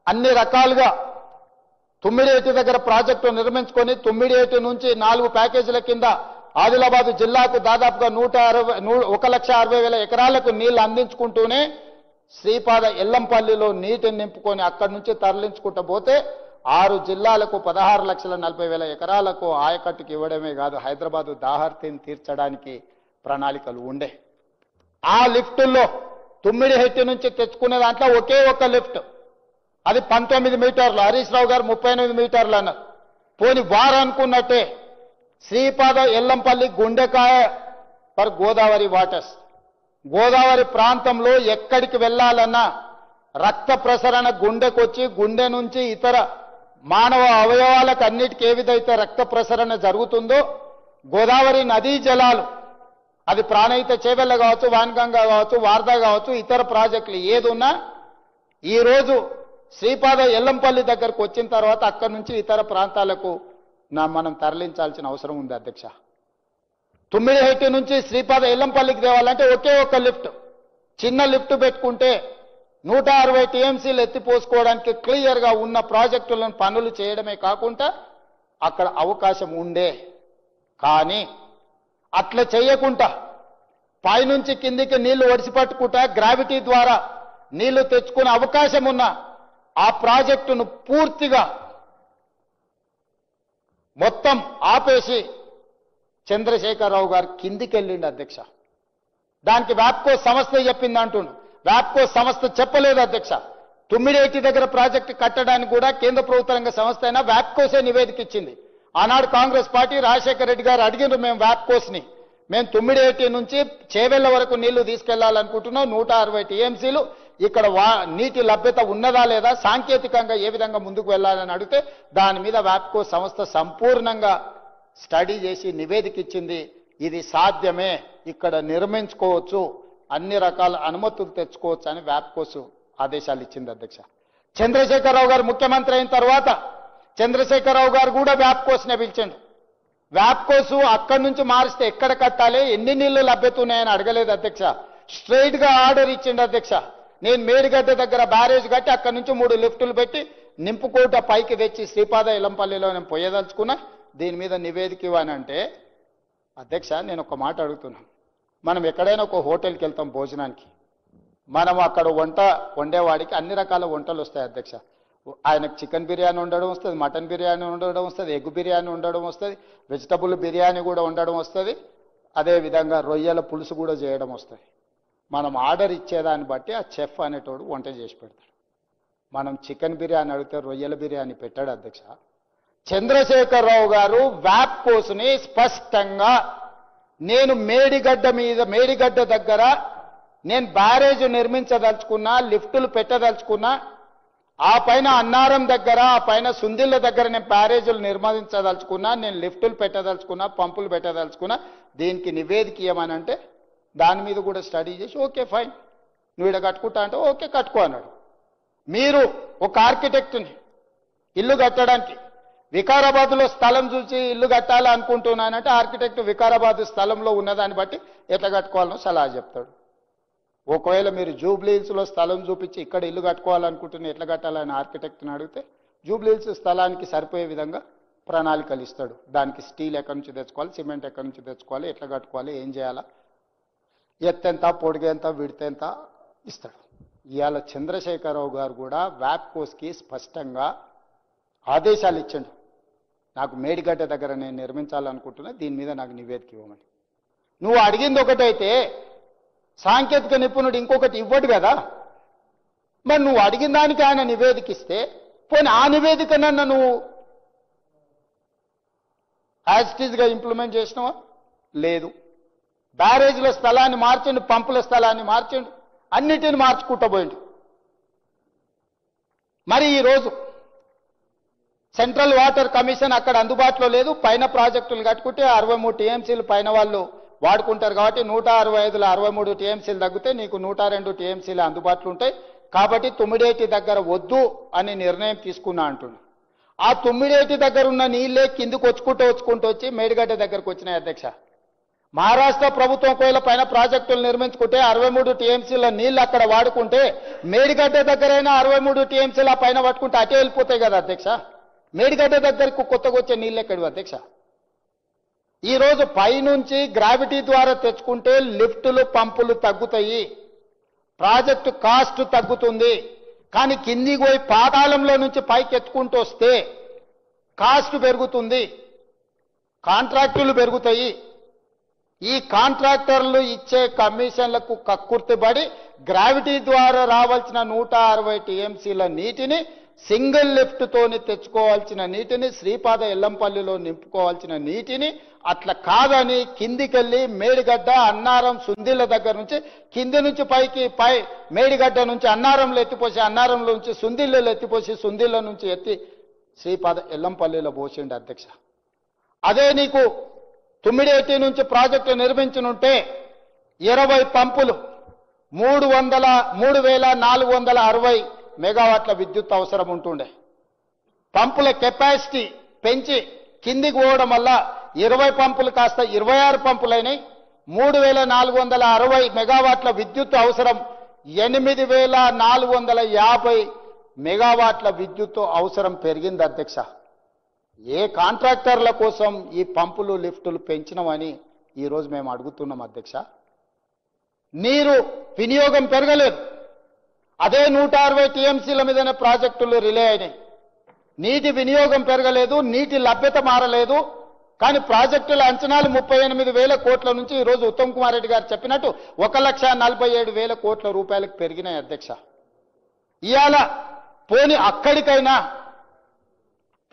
అన్ని రకాలుగా తుమ్మిడిహెట్టి దగ్గర ప్రాజెక్టు నిర్మించుకొని తుమ్మిడిహెట్టి నుంచి 4 ప్యాకేజీల కింద ఆదిలాబాద్ జిల్లాకు దాదాపుగా 1,60,000 ఎకరాలకు నీళ్లు అందించుకుంటూనే శ్రీపాద ఎల్లంపల్లిలో నీటిని నింపుకొని అక్కడి నుంచి తరలించుకుంటూ పోతే 6 జిల్లాలకు 16,40,000 ఎకరాలకు ఆయకట్టుకు ఇవ్వడమే కాదు హైదరాబాదు దాహార్తిని తీర్చడానికి ప్రణాళికలు ఉండే. ఆ లిఫ్టుల్లో తుమ్మిడిహెట్టి నుంచి తెచ్చుకునే దాంట్లో ఒకే ఒక్క లిఫ్ట్, అది 19 మీటర్లు, హరీష్ రావు గారు 38 మీటర్లు అన్నారు. పోని వారు అనుకున్నట్టే శ్రీపాద ఎల్లంపల్లి గుండెకాయ ఫర్ గోదావరి వాటర్స్, గోదావరి ప్రాంతంలో ఎక్కడికి వెళ్ళాలన్నా రక్త ప్రసరణ గుండెకొచ్చి గుండె నుంచి ఇతర మానవ అవయవాలకు అన్నిటికీ ఏ విధైతే రక్త ప్రసరణ జరుగుతుందో గోదావరి నదీ జలాలు అది ప్రాణహిత చేవెళ్ళ కావచ్చు, వాన్గంగా కావచ్చు, వార్దా కావచ్చు, ఇతర ప్రాజెక్టులు ఏదున్నా ఈరోజు శ్రీపాద ఎల్లంపల్లి దగ్గరకు వచ్చిన తర్వాత అక్కడి నుంచి ఇతర ప్రాంతాలకు మనం తరలించాల్సిన అవసరం ఉంది అధ్యక్ష. తుమ్మిడిహెట్టి నుంచి శ్రీపాద ఎల్లంపల్లికి తేవాలంటే ఒకే ఒక్క లిఫ్ట్, చిన్న లిఫ్ట్ పెట్టుకుంటే 160 టీఎంసీలు ఎత్తిపోసుకోవడానికి క్లియర్గా ఉన్న ప్రాజెక్టులను పనులు చేయడమే కాకుండా అక్కడ అవకాశం ఉండే. కానీ అట్లా చేయకుండా పైనుంచి కిందికి నీళ్లు ఒడిసిపట్టుకుంటా గ్రావిటీ ద్వారా నీళ్లు తెచ్చుకునే అవకాశం ఉన్న ఆ ప్రాజెక్టును పూర్తిగా మొత్తం ఆపేసి చంద్రశేఖరరావు గారు కిందికి వెళ్ళిండు అధ్యక్ష. దానికి వ్యాప్కో సంస్థ చెప్పింది అంటుండు. వ్యాప్కో సంస్థ చెప్పలేదు అధ్యక్ష. తుమ్మిడిహెట్టి దగ్గర ప్రాజెక్టు కట్టడానికి కూడా కేంద్ర ప్రభుత్వ రంగ సంస్థ అయినా వ్యాప్కోసే నివేదిక ఇచ్చింది. ఆనాడు కాంగ్రెస్ పార్టీ రాజశేఖర రెడ్డి గారు అడిగినారు, మేము వ్యాప్కోస్ని మేము తుమ్మిడిహెట్టి నుంచి చేవెళ్ల వరకు నీళ్లు తీసుకెళ్లాలనుకుంటున్నాం, 160 టీఎంసీలు ఇక్కడ నీటి లభ్యత ఉన్నదా లేదా, సాంకేతికంగా ఏ విధంగా ముందుకు వెళ్ళాలని అడిగితే దాని మీద వ్యాప్కో సంస్థ సంపూర్ణంగా స్టడీ చేసి నివేదిక ఇచ్చింది. ఇది సాధ్యమే, ఇక్కడ నిర్మించుకోవచ్చు, అన్ని రకాల అనుమతులు తెచ్చుకోవచ్చు అని వ్యాప్కోస్ ఆదేశాలు ఇచ్చింది అధ్యక్ష. చంద్రశేఖరరావు గారు ముఖ్యమంత్రి అయిన తర్వాత చంద్రశేఖరరావు గారు కూడా వ్యాప్కోస్నే పిలిచిండు. వ్యాప్కోస్ అక్కడి నుంచి మారిస్తే ఎక్కడ కట్టాలి, ఎన్ని నీళ్లు లభ్యత ఉన్నాయని అడగలేదు అధ్యక్ష. స్ట్రైట్ గా ఆర్డర్ ఇచ్చిండు అధ్యక్ష. నేను మేడిగడ్డ దగ్గర బ్యారేజ్ కట్టి అక్కడి నుంచి 3 లిఫ్టులు పెట్టి నింపుకోట పైకి తెచ్చి శ్రీపాద ఎల్లంపల్లిలో నేను పోయేదలుచుకున్నా, దీని మీద నివేదిక ఇవ్వనంటే అధ్యక్ష నేను ఒక మాట అడుగుతున్నాను. మనం ఎక్కడైనా ఒక హోటల్కి వెళ్తాం భోజనానికి, మనం అక్కడ వంట వండేవాడికి అన్ని రకాల వంటలు వస్తాయి అధ్యక్ష. ఆయనకు చికెన్ బిర్యానీ ఉండడం వస్తుంది, మటన్ బిర్యానీ ఉండడం వస్తుంది, ఎగ్ బిర్యానీ ఉండడం వస్తుంది, వెజిటబుల్ బిర్యానీ కూడా ఉండడం వస్తుంది, అదేవిధంగా రొయ్యల పులుసు కూడా చేయడం వస్తుంది. మనం ఆర్డర్ ఇచ్చేదాన్ని బట్టి ఆ చెఫ్ అనేటోడు వంట చేసి పెడతాడు. మనం చికెన్ బిర్యానీ అడిగితే రొయ్యల బిర్యానీ పెట్టాడు అధ్యక్ష. చంద్రశేఖరరావు గారు వ్యాప్కోస్ని స్పష్టంగా నేను మేడిగడ్డ దగ్గర నేను బ్యారేజ్ నిర్మించదలుచుకున్నా, లిఫ్టులు పెట్టదలుచుకున్నా, ఆ పైన అన్నారం దగ్గర, ఆ పైన సుందిళ్ళ దగ్గర నేను బ్యారేజీలు నిర్మించదలుచుకున్నా, నేను లిఫ్టులు పెట్టదలుచుకున్నా, పంపులు పెట్టదలుచుకున్నా, దీనికి నివేదిక ఇవ్వమనంటే దాని మీద కూడా స్టడీ చేసి ఓకే ఫైన్ నువ్వు ఇక్కడ కట్టుకుంటా అంటే ఓకే కట్టుకో అన్నాడు. మీరు ఒక ఆర్కిటెక్ట్ని ఇల్లు కట్టడానికి వికారాబాద్లో స్థలం చూసి ఇల్లు కట్టాలి అనుకుంటున్నానంటే ఆర్కిటెక్ట్ వికారాబాద్ స్థలంలో ఉన్నదాన్ని బట్టి ఎట్లా కట్టుకోవాలనో సలహా చెప్తాడు. ఒకవేళ మీరు జూబ్లీహిల్స్లో స్థలం చూపించి ఇక్కడ ఇల్లు కట్టుకోవాలనుకుంటున్న ఎట్లా కట్టాలని ఆర్కిటెక్ట్ని అడిగితే జూబ్లీహిల్స్ స్థలానికి సరిపోయే విధంగా ప్రణాళికలు ఇస్తాడు. దానికి స్టీల్ ఎక్కడి నుంచి తెచ్చుకోవాలి, సిమెంట్ ఎక్కడి నుంచి తెచ్చుకోవాలి, ఎట్లా కట్టుకోవాలి, ఏం చేయాలా, ఎత్తెంత పొడిగెంత విడతెంత ఇస్తాడు. ఇవాళ చంద్రశేఖరరావు గారు కూడా వ్యాప్కోస్కి స్పష్టంగా ఆదేశాలు ఇచ్చిండు. నాకు మేడిగడ్డ దగ్గర నేను నిర్మించాలనుకుంటున్నా, దీని మీద నాకు నివేదిక ఇవ్వమని. నువ్వు అడిగింది ఒకటైతే సాంకేతిక నిపుణుడు ఇంకొకటి ఇవ్వడు కదా. మరి నువ్వు అడిగిన దానికి ఆయన నివేదిక ఇస్తే పోనీ ఆ నివేదికనన్నా నువ్వు యాజ్ ఇట్ ఈజ్గా ఇంప్లిమెంట్ చేసినావా? లేదు. బ్యారేజ్ల స్థలాన్ని మార్చిండు, పంపుల స్థలాన్ని మార్చిండు, అన్నిటిని మార్చుకుంటూ పోయిండు. మరి ఈరోజు సెంట్రల్ వాటర్ కమిషన్ అక్కడ అందుబాటులో లేదు. పైన ప్రాజెక్టులు కట్టుకుంటే 63 టీఎంసీలు పైన వాళ్ళు వాడుకుంటారు కాబట్టి 165లో 63 టీఎంసీలు తగ్గితే నీకు 102 టీఎంసీలు అందుబాటులో ఉంటాయి. కాబట్టి తుమ్మిడిహెట్టి దగ్గర వద్దు అని నిర్ణయం తీసుకున్నా అంటున్నా. ఆ తుమ్మిడిహెట్టి దగ్గర ఉన్న నీళ్ళే కిందికి వచ్చుకుంటూ వచ్చి మేడిగడ్డ దగ్గరకు వచ్చినాయి అధ్యక్ష. మహారాష్ట్ర ప్రభుత్వం ఒకవేళ పైన ప్రాజెక్టులు నిర్మించుకుంటే 63 టీఎంసీల నీళ్లు అక్కడ వాడుకుంటే మేడిగడ్డ దగ్గరైనా 63 టీఎంసీల పైన పట్టుకుంటే అటే వెళ్ళిపోతాయి కదా అధ్యక్ష. మేడిగడ్డ దగ్గరకు కొత్తగా వచ్చే నీళ్ళు ఎక్కడివి అధ్యక్ష? ఈరోజు పైనుంచి గ్రావిటీ ద్వారా తెచ్చుకుంటే లిఫ్టులు పంపులు తగ్గుతాయి, ప్రాజెక్టు కాస్ట్ తగ్గుతుంది. కానీ కిందికి పోయి పాతాళంలో నుంచి పైకి ఎత్తుకుంటూ వస్తే కాస్ట్ పెరుగుతుంది, కాంట్రాక్టులు పెరుగుతాయి. ఈ కాంట్రాక్టర్లు ఇచ్చే కమిషన్లకు కక్కుర్తిపడి గ్రావిటీ ద్వారా రావాల్సిన 160 టీఎంసీల నీటిని సింగిల్ లిఫ్ట్ తోని తెచ్చుకోవాల్సిన నీటిని శ్రీపాద ఎల్లంపల్లిలో నింపుకోవాల్సిన నీటిని అట్లా కాదని కిందికెళ్ళి మేడిగడ్డ అన్నారం సుందిళ్ళ దగ్గర నుంచి కింది నుంచి పైకి మేడిగడ్డ నుంచి అన్నారంలో ఎత్తిపోసి అన్నారంలో నుంచి సుందిళ్ళలో ఎత్తిపోసి సుందిళ్ళ నుంచి ఎత్తి శ్రీపాద ఎల్లంపల్లిలో పోసిండు అధ్యక్ష. అదే నీకు తుమ్మిడేటి నుంచి ప్రాజెక్టు నిర్మించనుంటే 20 పంపులు 3460 మెగావాట్ల విద్యుత్ అవసరం ఉంటుండే. పంపుల కెపాసిటీ పెంచి కిందికి పోవడం వల్ల 20 పంపులు కాస్త 26 పంపులైనాయి. 3460 మెగావాట్ల విద్యుత్ అవసరం 8450 మెగావాట్ల విద్యుత్ అవసరం పెరిగింది అధ్యక్ష. ఏ కాంట్రాక్టర్ల కోసం ఈ పంపులు లిఫ్టులు పెంచినవని ఈరోజు మేము అడుగుతున్నాం అధ్యక్ష. నీరు వినియోగం పెరగలేదు. అదే 160 టీఎంసీల మీదనే ప్రాజెక్టులు రిలే అయినాయి. నీటి వినియోగం పెరగలేదు, నీటి లభ్యత మారలేదు. కానీ ప్రాజెక్టుల అంచనాలు 38,000 కోట్ల నుంచి ఈరోజు ఉత్తమ్ కుమార్ రెడ్డి గారు చెప్పినట్టు 1,47,000 కోట్ల రూపాయలకు పెరిగినాయి అధ్యక్ష. ఇవాళ పోని అక్కడికైనా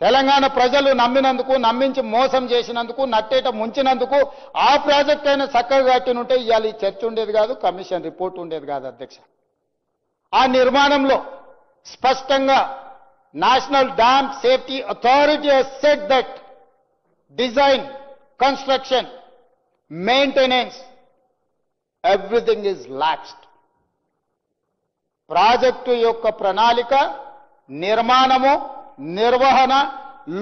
తెలంగాణ ప్రజలు నమ్మినందుకు, నమ్మించి మోసం చేసినందుకు, నట్టేట ముంచినందుకు ఆ ప్రాజెక్ట్ అయినా చక్కగా కట్టినుంటే ఇవాళ ఈ చర్చ ఉండేది కాదు, కమిషన్ రిపోర్ట్ ఉండేది కాదు అధ్యక్ష. ఆ నిర్మాణంలో స్పష్టంగా national dam safety authority has said that design, construction, maintenance, everything is laxed. Project యొక్క ప్రణాళిక, నిర్మాణము, నిర్వహణ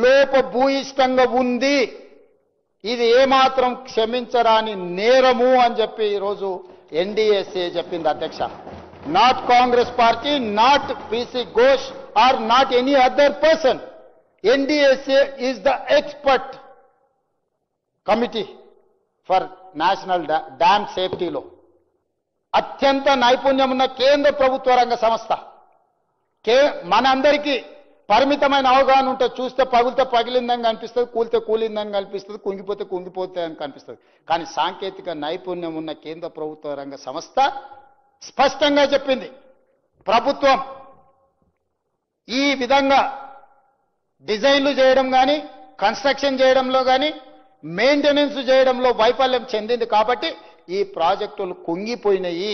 లోపభూయిష్టంగా ఉంది. ఇది ఏమాత్రం క్షమించరాని నేరము అని చెప్పి ఈరోజు ఎన్డీఎస్ఏ చెప్పింది అధ్యక్ష. Not Congress party, not PC Ghosh or not any other person. NDSA is the expert committee for national dam సేఫ్టీలో అత్యంత నైపుణ్యం ఉన్న కేంద్ర ప్రభుత్వ రంగ సంస్థ. మనందరికీ పరిమితమైన అవగాహన ఉంటే చూస్తే పగిలితే పగిలిందని కనిపిస్తుంది, కూలితే కూలిందని కనిపిస్తుంది, కుంగిపోతే కుంగిపోతే అని కనిపిస్తుంది. కానీ సాంకేతిక నైపుణ్యం ఉన్న కేంద్ర ప్రభుత్వ రంగ సంస్థ స్పష్టంగా చెప్పింది, ప్రభుత్వం ఈ విధంగా డిజైన్లు చేయడం కానీ, కన్స్ట్రక్షన్ చేయడంలో కానీ, మెయింటెనెన్స్ చేయడంలో వైఫల్యం చెందింది కాబట్టి ఈ ప్రాజెక్టులు కుంగిపోయినాయి.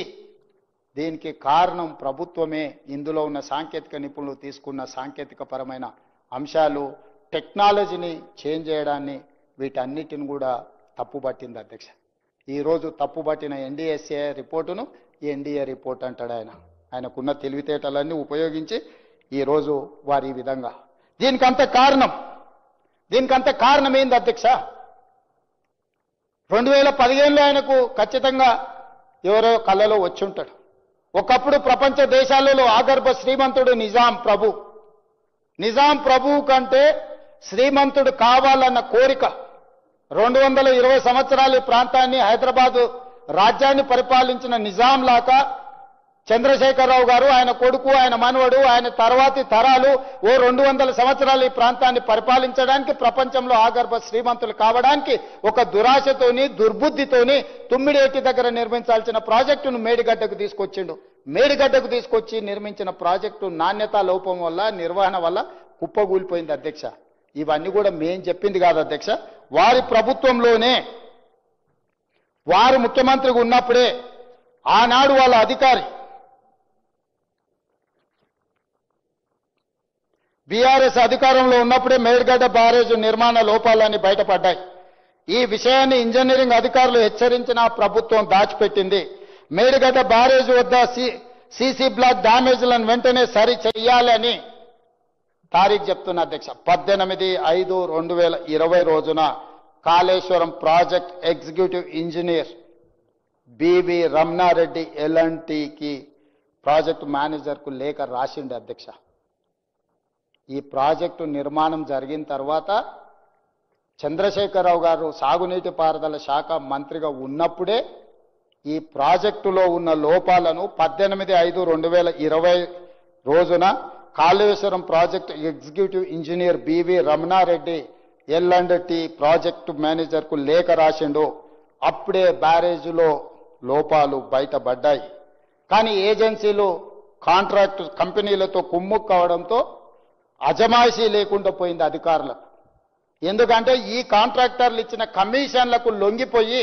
దీనికి కారణం ప్రభుత్వమే. ఇందులో ఉన్న సాంకేతిక నిపుణులు తీసుకున్న సాంకేతిక పరమైన అంశాలు, టెక్నాలజీని చేంజ్ చేయడాన్ని, వీటన్నిటిని కూడా తప్పుబట్టింది అధ్యక్ష. ఈరోజు తప్పుబట్టిన ఎన్డీఎస్ఏ రిపోర్టును ఎన్డీఏ రిపోర్ట్ అంటాడు ఆయన. ఆయనకున్న తెలివితేటలన్నీ ఉపయోగించి ఈరోజు వారి విధంగా దీనికంత కారణం ఏంది అధ్యక్ష? 2015లో ఆయనకు ఖచ్చితంగా ఎవరో కళ్ళలో వచ్చి ఉంటాడు. ఒకప్పుడు ప్రపంచ దేశాలలో ఆగర్భ శ్రీమంతుడు నిజాం ప్రభు కంటే శ్రీమంతుడు కావాలన్న కోరిక 220 సంవత్సరాల ఈ ప్రాంతాన్ని, హైదరాబాదు రాజ్యాన్ని పరిపాలించిన నిజాం లాగా చంద్రశేఖరరావు గారు, ఆయన కొడుకు, ఆయన మనవడు, ఆయన తర్వాతి తరాలు 200 సంవత్సరాలు ఈ ప్రాంతాన్ని పరిపాలించడానికి, ప్రపంచంలో ఆగర్భ శ్రీమంతులు కావడానికి ఒక దురాశతోని, దుర్బుద్ధితోని తుమ్మిడేటి దగ్గర నిర్మించాల్సిన ప్రాజెక్టును మేడిగడ్డకు తీసుకొచ్చిండు. మేడిగడ్డకు తీసుకొచ్చి నిర్మించిన ప్రాజెక్టు నాణ్యతా లోపం వల్ల, నిర్వహణ వల్ల కుప్పగూలిపోయింది అధ్యక్ష. ఇవన్నీ కూడా మేం చెప్పింది కాదు అధ్యక్ష. వారి ప్రభుత్వంలోనే, వారు ముఖ్యమంత్రిగా ఉన్నప్పుడే ఆనాడు వాళ్ళ అధికారి బీఆర్ఎస్ అధికారంలో ఉన్నప్పుడే మేడిగడ్డ బ్యారేజ్ నిర్మాణ లోపాలన్నీ బయటపడ్డాయి. ఈ విషయాన్ని ఇంజనీరింగ్ అధికారులు హెచ్చరించిన ప్రభుత్వం దాచిపెట్టింది. మేడిగడ్డ బ్యారేజ్ వద్ద సీసీ బ్లాక్ డ్యామేజ్లను వెంటనే సరి చేయాలని తారీఖు చెప్తున్న అధ్యక్ష. 18/5/2020 రోజున Kaleshwaram project executive engineer BV Ramana Reddy ఎల్ఎన్టీకి ప్రాజెక్టు మేనేజర్కు లేఖ రాసిండి అధ్యక్ష. ఈ ప్రాజెక్టు నిర్మాణం జరిగిన తర్వాత చంద్రశేఖరరావు గారు సాగునీటి పారుదల శాఖ మంత్రిగా ఉన్నప్పుడే ఈ ప్రాజెక్టులో ఉన్న లోపాలను 18/5/2020 రోజున Kaleshwaram project executive engineer BV Ramana Reddy L and T project మేనేజర్కు లేఖ రాసిండు. అప్పుడే బ్యారేజీలో లోపాలు బయటపడ్డాయి. కానీ ఏజెన్సీలు కాంట్రాక్ట్ కంపెనీలతో కుమ్ముక్కవడంతో అజమాయిషీ లేకుండా పోయింది అధికారులకు. ఎందుకంటే ఈ కాంట్రాక్టర్లు ఇచ్చిన కమిషన్లకు లొంగిపోయి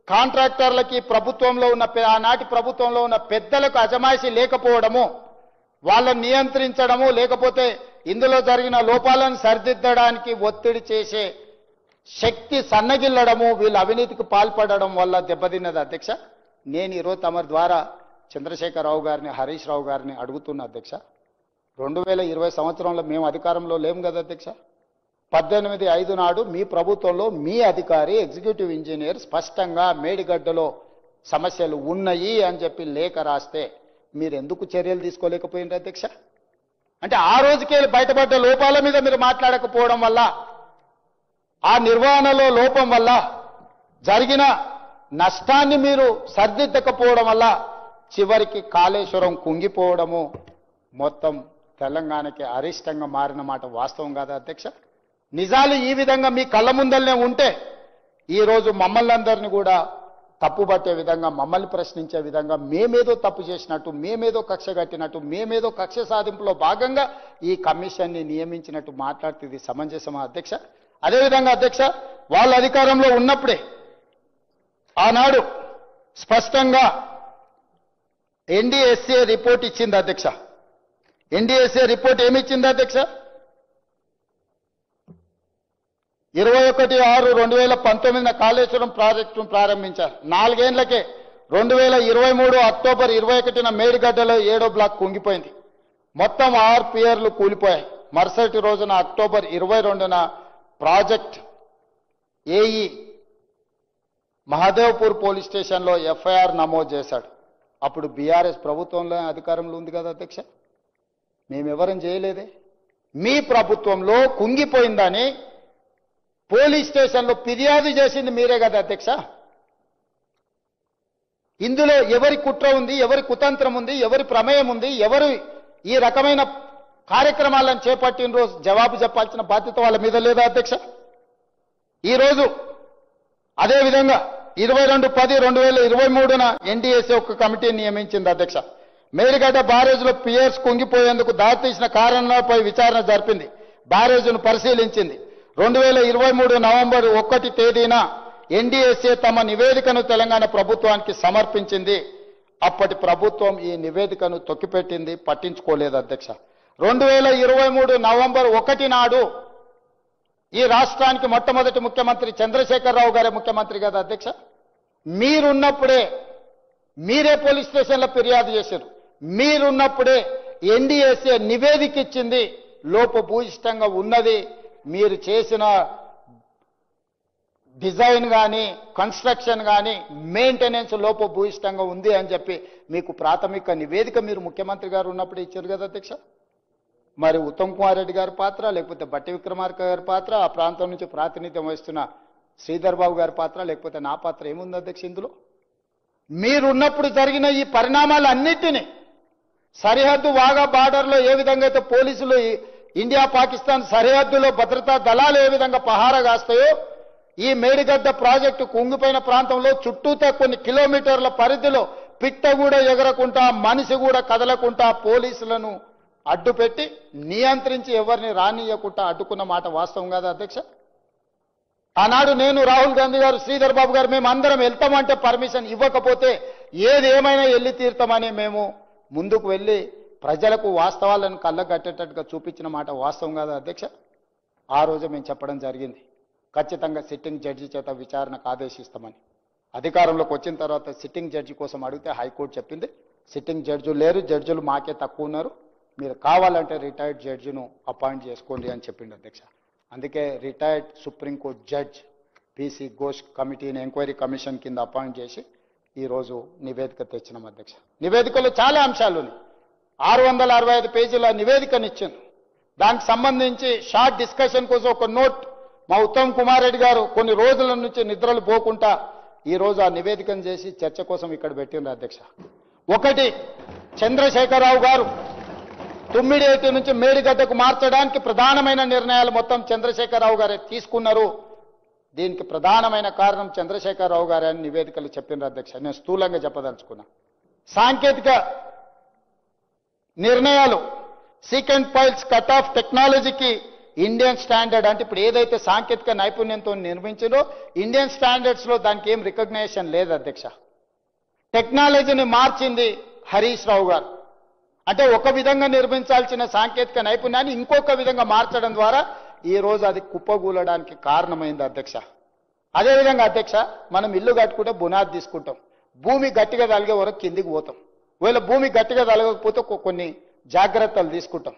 కాంట్రాక్టర్లకి ప్రభుత్వంలో ఉన్న ఆనాటి ప్రభుత్వంలో ఉన్న పెద్దలకు అజమాయిషీ లేకపోవడము, వాళ్ళని నియంత్రించడము, లేకపోతే ఇందులో జరిగిన లోపాలను సరిదిద్దడానికి ఒత్తిడి చేసే శక్తి సన్నగిల్లడము, వీళ్ళు అవినీతికి పాల్పడడం వల్ల దెబ్బతిన్నది అధ్యక్ష. నేను ఈరోజు తమ ద్వారా చంద్రశేఖరరావు గారిని, హరీష్ రావు గారిని అడుగుతున్నా అధ్యక్ష. 2020 సంవత్సరంలో మేము అధికారంలో లేము కదా అధ్యక్ష. 18/5 నాడు మీ ప్రభుత్వంలో మీ అధికారి ఎగ్జిక్యూటివ్ ఇంజనీర్ స్పష్టంగా మేడిగడ్డలో సమస్యలు ఉన్నాయి అని చెప్పి లేఖ రాస్తే మీరు ఎందుకు చర్యలు తీసుకోలేకపోయినారు అధ్యక్ష? అంటే ఆ రోజుకే బయటపడ్డ లోపాల మీద మీరు మాట్లాడకపోవడం వల్ల, ఆ నిర్వహణలో లోపం వల్ల జరిగిన నష్టాన్ని మీరు సరిదిద్దకపోవడం వల్ల చివరికి కాళేశ్వరం కుంగిపోవడము మొత్తం తెలంగాణకి అరిష్టంగా మారిన మాట వాస్తవం కాదా అధ్యక్ష? నిజాలు ఈ విధంగా మీ కళ్ళ ముందల్నే ఉంటే ఈరోజు మమ్మల్ని అందరినీ కూడా తప్పుపట్టే విధంగా, మమ్మల్ని ప్రశ్నించే విధంగా, మేమేదో తప్పు చేసినట్టు, మేమేదో కక్ష కట్టినట్టు, మేమేదో కక్ష సాధింపులో భాగంగా ఈ కమిషన్ని నియమించినట్టు మాట్లాడితే ఇది సమంజసమా అధ్యక్ష? అదేవిధంగా అధ్యక్ష, వాళ్ళ అధికారంలో ఉన్నప్పుడే ఆనాడు స్పష్టంగా ఎన్డీఎస్ఏ రిపోర్ట్ ఇచ్చింది అధ్యక్ష. ఎన్డీఎస్ఏ రిపోర్ట్ ఏమిచ్చింది అధ్యక్ష? 21/6/2019 కాళేశ్వరం ప్రాజెక్టును ప్రారంభించారు. 4 ఏళ్లకే 2023 అక్టోబర్ 21న మేడిగడ్డలో 7వ బ్లాక్ కుంగిపోయింది. మొత్తం 6 పియర్లు కూలిపోయాయి. మరుసటి రోజున అక్టోబర్ 22న ప్రాజెక్ట్ ఏఈ మహదేవ్పూర్ పోలీస్ స్టేషన్లో ఎఫ్ఐఆర్ నమోదు చేశాడు. అప్పుడు బీఆర్ఎస్ ప్రభుత్వంలో అధికారంలో ఉంది కదా అధ్యక్ష. మేమెవరం చేయలేదే. మీ ప్రభుత్వంలో కుంగిపోయిందని పోలీస్ స్టేషన్లో ఫిర్యాదు చేసింది మీరే కదా అధ్యక్ష. ఇందులో ఎవరి కుట్ర ఉంది, ఎవరి కుతంత్రం ఉంది, ఎవరి ప్రమేయం ఉంది, ఎవరు ఈ రకమైన కార్యక్రమాలను చేపట్టిన రోజు జవాబు చెప్పాల్సిన బాధ్యత వాళ్ళ మీద లేదా అధ్యక్ష? ఈరోజు అదేవిధంగా 22/10/2023న ఎన్డీఎస్ఏ ఒక కమిటీని నియమించింది అధ్యక్ష. మేడిగడ్డ బ్యారేజ్లో పియర్స్ కుంగిపోయేందుకు దారితీసిన కారణాలపై విచారణ జరిపింది. బ్యారేజ్ను పరిశీలించింది. 2023 నవంబర్ 1 తేదీన ఎన్డీఎస్ఏ తమ నివేదికను తెలంగాణ ప్రభుత్వానికి సమర్పించింది. అప్పటి ప్రభుత్వం ఈ నివేదికను తొక్కిపెట్టింది, పట్టించుకోలేదు అధ్యక్ష. 2023 నవంబర్ 1 నాడు ఈ రాష్ట్రానికి మొట్టమొదటి ముఖ్యమంత్రి చంద్రశేఖరరావు గారే ముఖ్యమంత్రి కదా అధ్యక్ష. మీరున్నప్పుడే మీరే పోలీస్ స్టేషన్లో ఫిర్యాదు చేశారు. మీరున్నప్పుడే ఎన్డీఎస్ఏ నివేదిక ఇచ్చింది, లోపభూయిష్టంగా ఉన్నది, మీరు చేసిన డిజైన్ కానీ కన్స్ట్రక్షన్ కానీ మెయింటెనెన్స్ లోపభూయిష్టంగా ఉంది అని చెప్పి మీకు ప్రాథమిక నివేదిక మీరు ముఖ్యమంత్రి గారు ఉన్నప్పుడు ఇచ్చారు కదా అధ్యక్ష. మరి ఉత్తమ్ కుమార్ రెడ్డి గారి పాత్ర, లేకపోతే బట్టి విక్రమార్క గారి పాత్ర, ఆ ప్రాంతం నుంచి ప్రాతినిధ్యం వహిస్తున్న శ్రీధర్ బాబు గారి పాత్ర, లేకపోతే నా పాత్ర ఏముంది అధ్యక్ష ఇందులో? మీరున్నప్పుడు జరిగిన ఈ పరిణామాలన్నిటినీ సరిహద్దు వాగా బార్డర్లో ఏ విధంగా అయితే పోలీసులు ఇండియా పాకిస్తాన్ సరిహద్దులో భద్రతా దళాలు ఏ విధంగా పహారా కాస్తాయో, ఈ మేడిగడ్డ ప్రాజెక్టు కుంగిపోయిన ప్రాంతంలో చుట్టూతా కొన్ని కిలోమీటర్ల పరిధిలో పిట్ట కూడా ఎగరకుండా, మనిషి కూడా కదలకుండా పోలీసులను అడ్డుపెట్టి నియంత్రించి ఎవరిని రానియకుండా అడ్డుకున్న మాట వాస్తవం కాదా అధ్యక్ష? ఆనాడు నేను, రాహుల్ గాంధీ గారు, శ్రీధర్ బాబు గారు మేము అందరం వెళ్తామంటే పర్మిషన్ ఇవ్వకపోతే ఏది ఏమైనా వెళ్ళి తీరుతామని మేము ముందుకు వెళ్ళి ప్రజలకు వాస్తవాలను కళ్ళగట్టేటట్టుగా చూపించిన మాట వాస్తవం కాదా అధ్యక్ష? ఆ రోజు మేము చెప్పడం జరిగింది, ఖచ్చితంగా సిట్టింగ్ జడ్జి చేత విచారణకు ఆదేశిస్తామని. అధికారంలోకి వచ్చిన తర్వాత సిట్టింగ్ జడ్జి కోసం అడిగితే హైకోర్టు చెప్పింది సిట్టింగ్ జడ్జి లేరు, జడ్జిలు మాకే తక్కువ ఉన్నారు, మీరు కావాలంటే రిటైర్డ్ జడ్జిను అపాయింట్ చేసుకోండి అని చెప్పింది అధ్యక్ష. అందుకే retired supreme court judge PC Ghosh కమిటీని ఎంక్వైరీ కమిషన్ కింద అపాయింట్ చేసి ఈరోజు నివేదిక తెచ్చినాం అధ్యక్ష. నివేదికలో చాలా అంశాలు ఉన్నాయి. 665 పేజీల నివేదికను ఇచ్చాను. దానికి సంబంధించి షార్ట్ డిస్కషన్ కోసం ఒక నోట్ మా ఉత్తమ్ కుమార్ రెడ్డి గారు కొన్ని రోజుల నుంచి నిద్రలు పోకుండా ఈరోజు ఆ నివేదికను చేసి చర్చ కోసం ఇక్కడ పెట్టిండ్రు అధ్యక్ష. ఒకటి, చంద్రశేఖరరావు గారు తుమ్మిడిఏటి నుంచి మేడిగడ్డకు మార్చడానికి ప్రధానమైన నిర్ణయాలు మొత్తం చంద్రశేఖరరావు గారే తీసుకున్నారు. దీనికి ప్రధానమైన కారణం చంద్రశేఖరరావు గారే అని నివేదికలు చెప్పిండ్రు అధ్యక్ష. నేను స్థూలంగా చెప్పదలుచుకున్నా. సాంకేతిక నిర్ణయాలు, సీకెంట్ ఫైల్స్ కట్ ఆఫ్ టెక్నాలజీకి ఇండియన్ స్టాండర్డ్ అంటే ఇప్పుడు ఏదైతే సాంకేతిక నైపుణ్యంతో నిర్మించిందో ఇండియన్ స్టాండర్డ్స్ లో దానికి ఏం రికగ్నేషన్ లేదు అధ్యక్ష. టెక్నాలజీని మార్చింది హరీష్ రావు గారు. అంటే ఒక విధంగా నిర్మించాల్సిన సాంకేతిక నైపుణ్యాన్ని ఇంకొక విధంగా మార్చడం ద్వారా ఈ రోజు అది కుప్పగూలడానికి కారణమైంది అధ్యక్ష. అదేవిధంగా అధ్యక్ష, మనం ఇల్లు కట్టుకుంటే బునాది తీసుకుంటాం, భూమి గట్టిగా తలిగే వరకు కిందికి పోతాం. ఒకవేళ భూమి గట్టిగా తలగకపోతే కొన్ని జాగ్రత్తలు తీసుకుంటాం.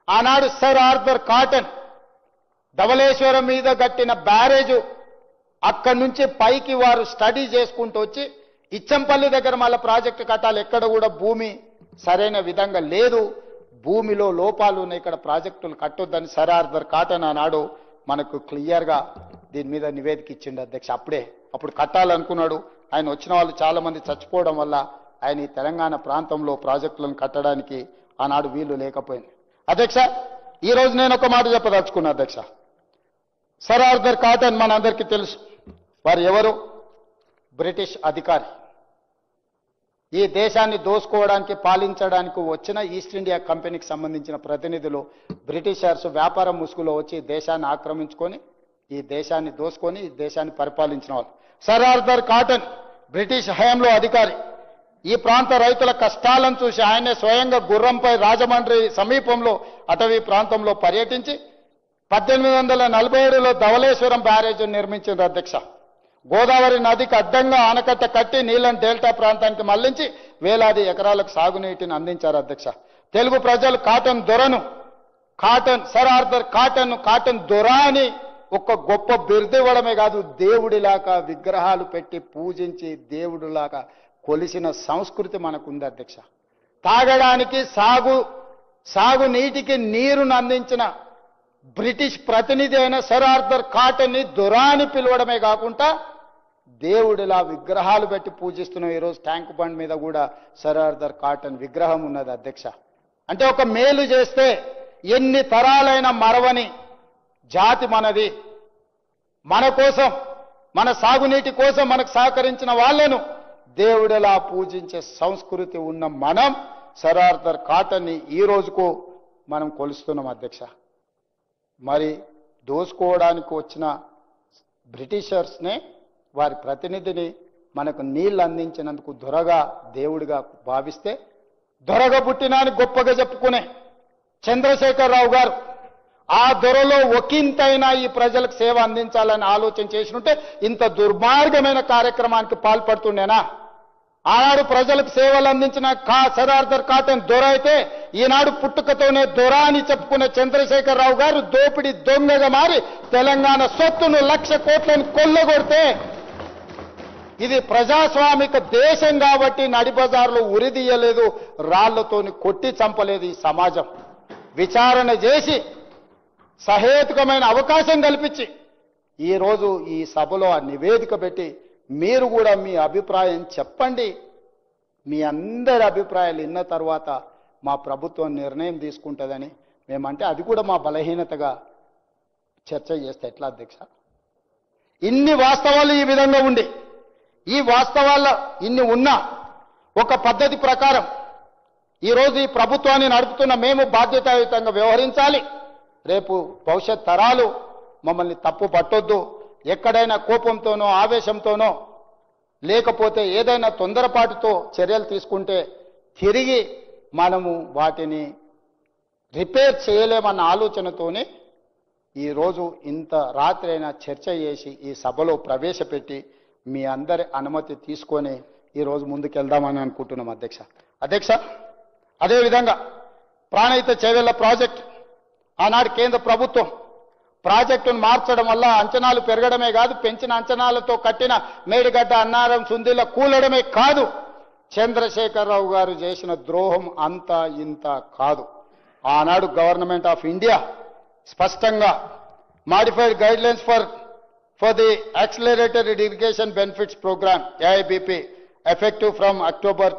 ఆనాడు సర్ ఆర్థర్ కాటన్ ధవళేశ్వరం మీద కట్టిన బ్యారేజు అక్కడి నుంచి పైకి వారు స్టడీ చేసుకుంటూ వచ్చి ఇచ్చంపల్లి దగ్గర మళ్ళీ ప్రాజెక్టు కట్టాలి, ఎక్కడ కూడా భూమి సరైన విధంగా లేదు, భూమిలో లోపాలు ఉన్నాయి, ఇక్కడ ప్రాజెక్టులు కట్టొద్దని సర్ ఆర్థర్ కాటన్ ఆనాడు మనకు క్లియర్గా దీని మీద నివేదిక ఇచ్చిండు అధ్యక్ష. అప్పుడు కట్టాలనుకున్నాడు. ఆయన వచ్చిన వాళ్ళు చాలా మంది చచ్చిపోవడం వల్ల ఆయన ఈ తెలంగాణ ప్రాంతంలో ప్రాజెక్టులను కట్టడానికి ఆనాడు వీలు లేకపోయింది. అధ్యక్ష, ఈ రోజు నేను ఒక మాట చెప్పదలుచుకున్నా అధ్యక్ష. సర్ ఆర్థర్ కాటన్ మనందరికీ తెలుసు, వారు ఎవరు? బ్రిటిష్ అధికారి. ఈ దేశాన్ని దోసుకోవడానికి పాలించడానికి వచ్చిన ఈస్ట్ ఇండియా కంపెనీకి సంబంధించిన ప్రతినిధులు బ్రిటిషర్స్ వ్యాపారం ముసుగులో వచ్చి దేశాన్ని ఆక్రమించుకొని ఈ దేశాన్ని దోసుకొని ఈ దేశాన్ని పరిపాలించిన వాళ్ళు. సర్ ఆర్థర్ కాటన్ బ్రిటిష్ హయాంలో అధికారి. ఈ ప్రాంత రైతుల కష్టాలను చూసి ఆయనే స్వయంగా గుర్రంపై రాజమండ్రి సమీపంలో అటవీ ప్రాంతంలో పర్యటించి 1847లో ధవళేశ్వరం బ్యారేజ్ నిర్మించింది అధ్యక్ష. గోదావరి నదికి అడ్డంగా ఆనకట్ట కట్టి నీళ్లను డెల్టా ప్రాంతానికి మళ్లించి వేలాది ఎకరాలకు సాగునీటిని అందించారు అధ్యక్ష. తెలుగు ప్రజలు కాటన్ దొరను, సర్ ఆర్థర్ కాటన్ దొర అని ఒక గొప్ప బిరుదు ఇవ్వడమే కాదు, దేవుడిలాగా విగ్రహాలు పెట్టి పూజించి దేవుడిలాగా కొలిసిన సంస్కృతి మనకుంది అధ్యక్ష. తాగడానికి సాగునీటికి నీరును అందించిన బ్రిటిష్ ప్రతినిధి అయిన సర్ ఆర్థర్ కాటన్ని దొర అని పిలవడమే కాకుండా దేవుడిలా విగ్రహాలు పెట్టి పూజిస్తున్నాం. ఈరోజు ట్యాంక్ బండ్ మీద కూడా సర్ ఆర్థర్ కాటన్ విగ్రహం ఉన్నది అధ్యక్ష. అంటే ఒక మేలు చేస్తే ఎన్ని తరాలైన మరవని జాతి మనది. మన కోసం, మన సాగునీటి కోసం మనకు సహకరించిన వాళ్లను దేవుడిలా పూజించే సంస్కృతి ఉన్న మనం సర్ ఆర్థర్ కాటన్ని ఈ రోజుకు మనం కొలుస్తున్నాం అధ్యక్ష. మరి దోసుకోవడానికి వచ్చిన బ్రిటిషర్స్నే వారి ప్రతినిధిని మనకు నీళ్లు అందించినందుకు దొరగా దేవుడిగా భావిస్తే, దొరగా పుట్టినాని గొప్పగా చెప్పుకునే చంద్రశేఖరరావు గారు ఆ దొరలో ఒకంతైనా ఈ ప్రజలకు సేవ అందించాలని ఆలోచన చేసినుంటే ఇంత దుర్మార్గమైన కార్యక్రమానికి పాల్పడుతుండేనా? ఆనాడు ప్రజలకు సేవలు అందించిన సర్ ఆర్థర్ కాటన్ దొర అయితే, ఈనాడు పుట్టుకతోనే దొర అని చెప్పుకున్న చంద్రశేఖరరావు గారు దోపిడీ దొంగగా మారి తెలంగాణ సొత్తును 1,00,000 కోట్లను కొల్లగొడితే, ఇది ప్రజాస్వామిక దేశం కాబట్టి నడిబజార్లో ఉరిదీయలేదు, రాళ్లతోని కొట్టి చంపలేదు. ఈ సమాజం విచారణ చేసి సహేతుకమైన అవకాశం కల్పించి ఈరోజు ఈ సభలో ఆ నివేదిక పెట్టి మీరు కూడా మీ అభిప్రాయం చెప్పండి. మీ అందరి అభిప్రాయాలు విన్న తర్వాత మా ప్రభుత్వం నిర్ణయం తీసుకుంటుందని మేమంటే అది కూడా మా బలహీనతగా చర్చ చేస్తే ఎట్లా అధ్యక్ష? ఇన్ని వాస్తవాలు ఈ విధంగా ఉండి, ఈ వాస్తవాల ఇన్ని ఉన్నా ఒక పద్ధతి ప్రకారం ఈరోజు ఈ ప్రభుత్వాన్ని నడుపుతున్న మేము బాధ్యతాయుతంగా వ్యవహరించాలి. రేపు భవిష్యత్ తరాలు మమ్మల్ని తప్పు పట్టొద్దు. ఎక్కడైనా కోపంతోనో ఆవేశంతోనో లేకపోతే ఏదైనా తొందరపాటుతో చర్యలు తీసుకుంటే తిరిగి మనము వాటిని రిపేర్ చేయలేమన్న ఆలోచనతోనే ఈరోజు ఇంత రాత్రైనా చర్చ చేసి ఈ సభలో ప్రవేశపెట్టి మీ అందరి అనుమతి తీసుకొని ఈరోజు ముందుకెళ్దామని అనుకుంటున్నాం అధ్యక్ష. అదేవిధంగా ప్రాణహిత చేవెళ్ల ప్రాజెక్ట్ ఆనాడు కేంద్ర ప్రభుత్వం ప్రాజెక్టును మార్చడం వల్ల అంచనాలు పెరగడమే కాదు, పెంచిన అంచనాలతో కట్టిన మేడిగడ్డ అన్నారం సుందిల కూలడమే కాదు, చంద్రశేఖరరావు గారు చేసిన ద్రోహం అంతా ఇంత కాదు. ఆనాడు గవర్నమెంట్ ఆఫ్ ఇండియా స్పష్టంగా modified guidelines for the accelerated irrigation benefits programme AIBP effective from October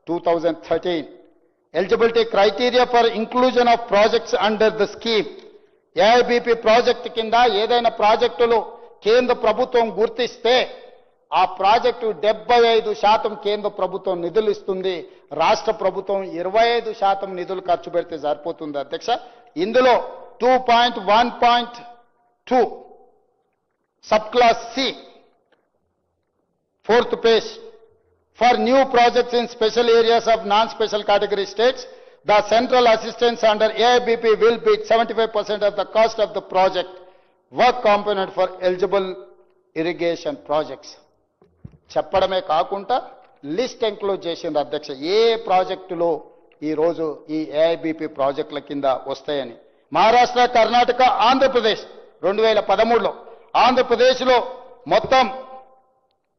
2013. Eligibility criteria for inclusion of projects under the scheme. AIBP project కింద ఏదైనా ప్రాజెక్టులు కేంద్ర ప్రభుత్వం గుర్తిస్తే ఆ ప్రాజెక్టు 75% కేంద్ర ప్రభుత్వం నిధులు ఇస్తుంది, రాష్ట్ర ప్రభుత్వం 25% నిధులు ఖర్చు పెడితే సరిపోతుంది అధ్యక్ష. ఇందులో 2.1.2 sub class C 4th page for new projects in special areas of non-special category states The central assistance under AIBP will be 75% of the cost of the project work component for eligible irrigation projects. చెప్పడమే కాకుండా list enclose చేసింది అధ్యక్ష ఏ ప్రాజెక్టులో ఈ రోజు ఈ AIBP ప్రాజెక్టుల కింద వస్తాయని. మహారాష్ట్ర, కర్ణాటక, ఆంధ్రప్రదేశ్ 2013లో ఆంధ్రప్రదేశ్లో మొత్తం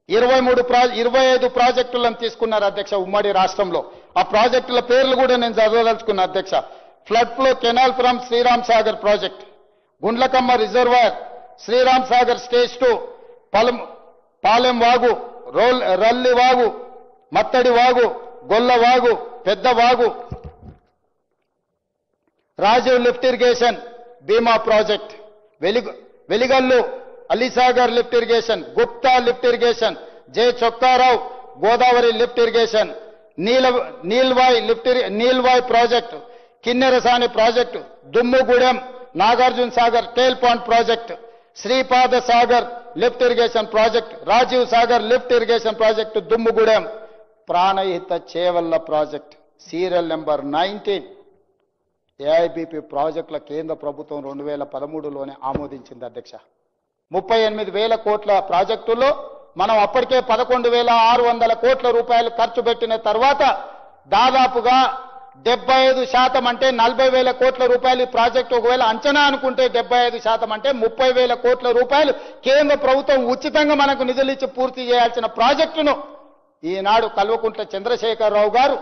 25 ప్రాజెక్టులను తీసుకున్నారు అధ్యక్ష ఉమ్మడి రాష్ట్రంలో. ఆ ప్రాజెక్టుల పేర్లు కూడా నేను చదవదలుచుకున్నా అధ్యక్ష. Flood flow canal from Sriram Sagar project, Gundlakamma reservoir, Sriram Sagar stage 2, Palem Vagu, Ralli Vagu, Mattadi Vagu, Golla Vagu, Pedda Vagu, Rajiv lift irrigation Bhima project, Veligallu Alisagar lift irrigation, Gupta lift irrigation, J Chokka Rao Godavari lift irrigation, Neelwai project, Kinnerasani project, Dummugudem Nagarjuna Sagar tail pond project, Sripada Sagar lift irrigation project, Rajiv Sagar lift irrigation project Dummugudem, Pranahita Chevella project, serial number 19 AIBP ప్రాజెక్టుల కేంద్ర ప్రభుత్వం 2013లోనే ఆమోదించింది అధ్యక్ష. 38,000 కోట్ల ప్రాజెక్టుల్లో మనం అప్పటికే 11,600 కోట్ల రూపాయలు ఖర్చు పెట్టిన తర్వాత దాదాపుగా 75% అంటే 40,000 కోట్ల రూపాయలు ఈ ప్రాజెక్టు ఒకవేళ అంచనా అనుకుంటే 75% అంటే 30,000 కోట్ల రూపాయలు కేంద్ర ప్రభుత్వం ఉచితంగా మనకు నిధులు ఇచ్చి పూర్తి చేయాల్సిన ప్రాజెక్టును ఈనాడు కల్వకుంట్ల చంద్రశేఖరరావు గారు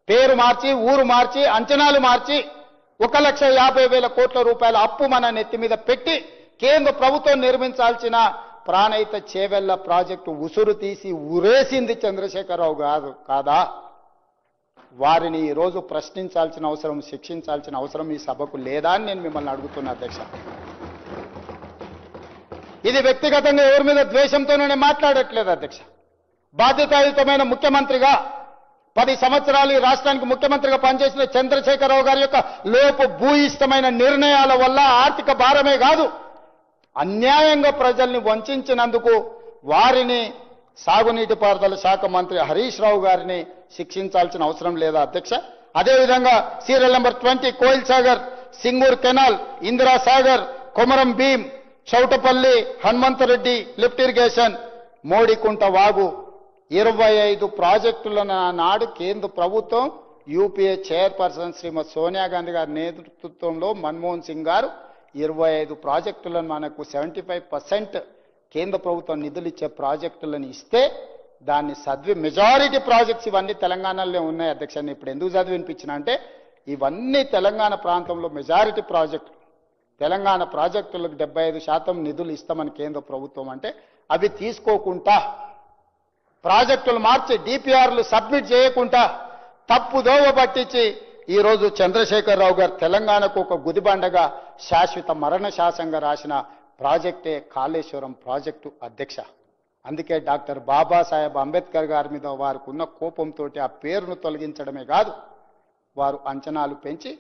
పేరు మార్చి, ఊరు మార్చి, అంచనాలు మార్చి 1,50,000 కోట్ల రూపాయల అప్పు మన నెత్తి మీద పెట్టి కేంద్ర ప్రభుత్వం నిర్మించాల్సిన ప్రాణహిత చేవెళ్ల ప్రాజెక్టు ఉసురు తీసి ఉరేసింది చంద్రశేఖరరావు గారు కాదా? వారిని ఈరోజు ప్రశ్నించాల్సిన అవసరం, శిక్షించాల్సిన అవసరం ఈ సభకు లేదా అని నేను మిమ్మల్ని అడుగుతున్నా అధ్యక్ష. ఇది వ్యక్తిగతంగా ఎవరి మీద ద్వేషంతోనే మాట్లాడట్లేదు అధ్యక్ష. బాధ్యతాయుతమైన ముఖ్యమంత్రిగా 10 సంవత్సరాలు ఈ రాష్ట్రానికి ముఖ్యమంత్రిగా పనిచేసిన చంద్రశేఖరరావు గారి యొక్క లోపు భూయిష్టమైన నిర్ణయాల వల్ల ఆర్థిక భారమే కాదు, అన్యాయంగా ప్రజల్ని వంచినందుకు వారిని సాగునీటి పారుదల శాఖ మంత్రి హరీష్ రావు గారిని శిక్షించాల్సిన అవసరం లేదా అధ్యక్ష? అదేవిధంగా serial number 20 Koil Sagar, Singur canal, Indira Sagar, Komaram Bheem, Chautapalli, Hanumanthareddy lift irrigation, Modikunta వాగు 25 ప్రాజెక్టులను నాడు కేంద్ర ప్రభుత్వం యూపీఏ చైర్పర్సన్ శ్రీమతి సోనియా గాంధీ గారి నేతృత్వంలో మన్మోహన్ సింగ్ గారు 25 ప్రాజెక్టులను మనకు 75% కేంద్ర ప్రభుత్వం నిధులు ఇచ్చే ప్రాజెక్టులను ఇస్తే దాన్ని మెజారిటీ ప్రాజెక్ట్స్ ఇవన్నీ తెలంగాణలో ఉన్నాయి అధ్యక్ష. ఇప్పుడు ఎందుకు చదివినిపించిన అంటే ఇవన్నీ తెలంగాణ ప్రాంతంలో మెజారిటీ ప్రాజెక్టులు. తెలంగాణ ప్రాజెక్టులకు 75% నిధులు ఇస్తామని కేంద్ర ప్రభుత్వం అంటే అవి తీసుకోకుండా ప్రాజెక్టులు మార్చి డిపిఆర్లు సబ్మిట్ చేయకుండా తప్పుదోవ పట్టించి ఈరోజు చంద్రశేఖరరావు గారు తెలంగాణకు ఒక గుదిబండగా శాశ్వత మరణ శాసనంగా రాసిన ప్రాజెక్టే కాళేశ్వరం ప్రాజెక్టు అధ్యక్ష. అందుకే డాక్టర్ బాబాసాహెబ్ అంబేద్కర్ గారి మీద వారికి ఉన్న కోపంతో ఆ పేరును తొలగించడమే కాదు, వారు అంచనాలు పెంచి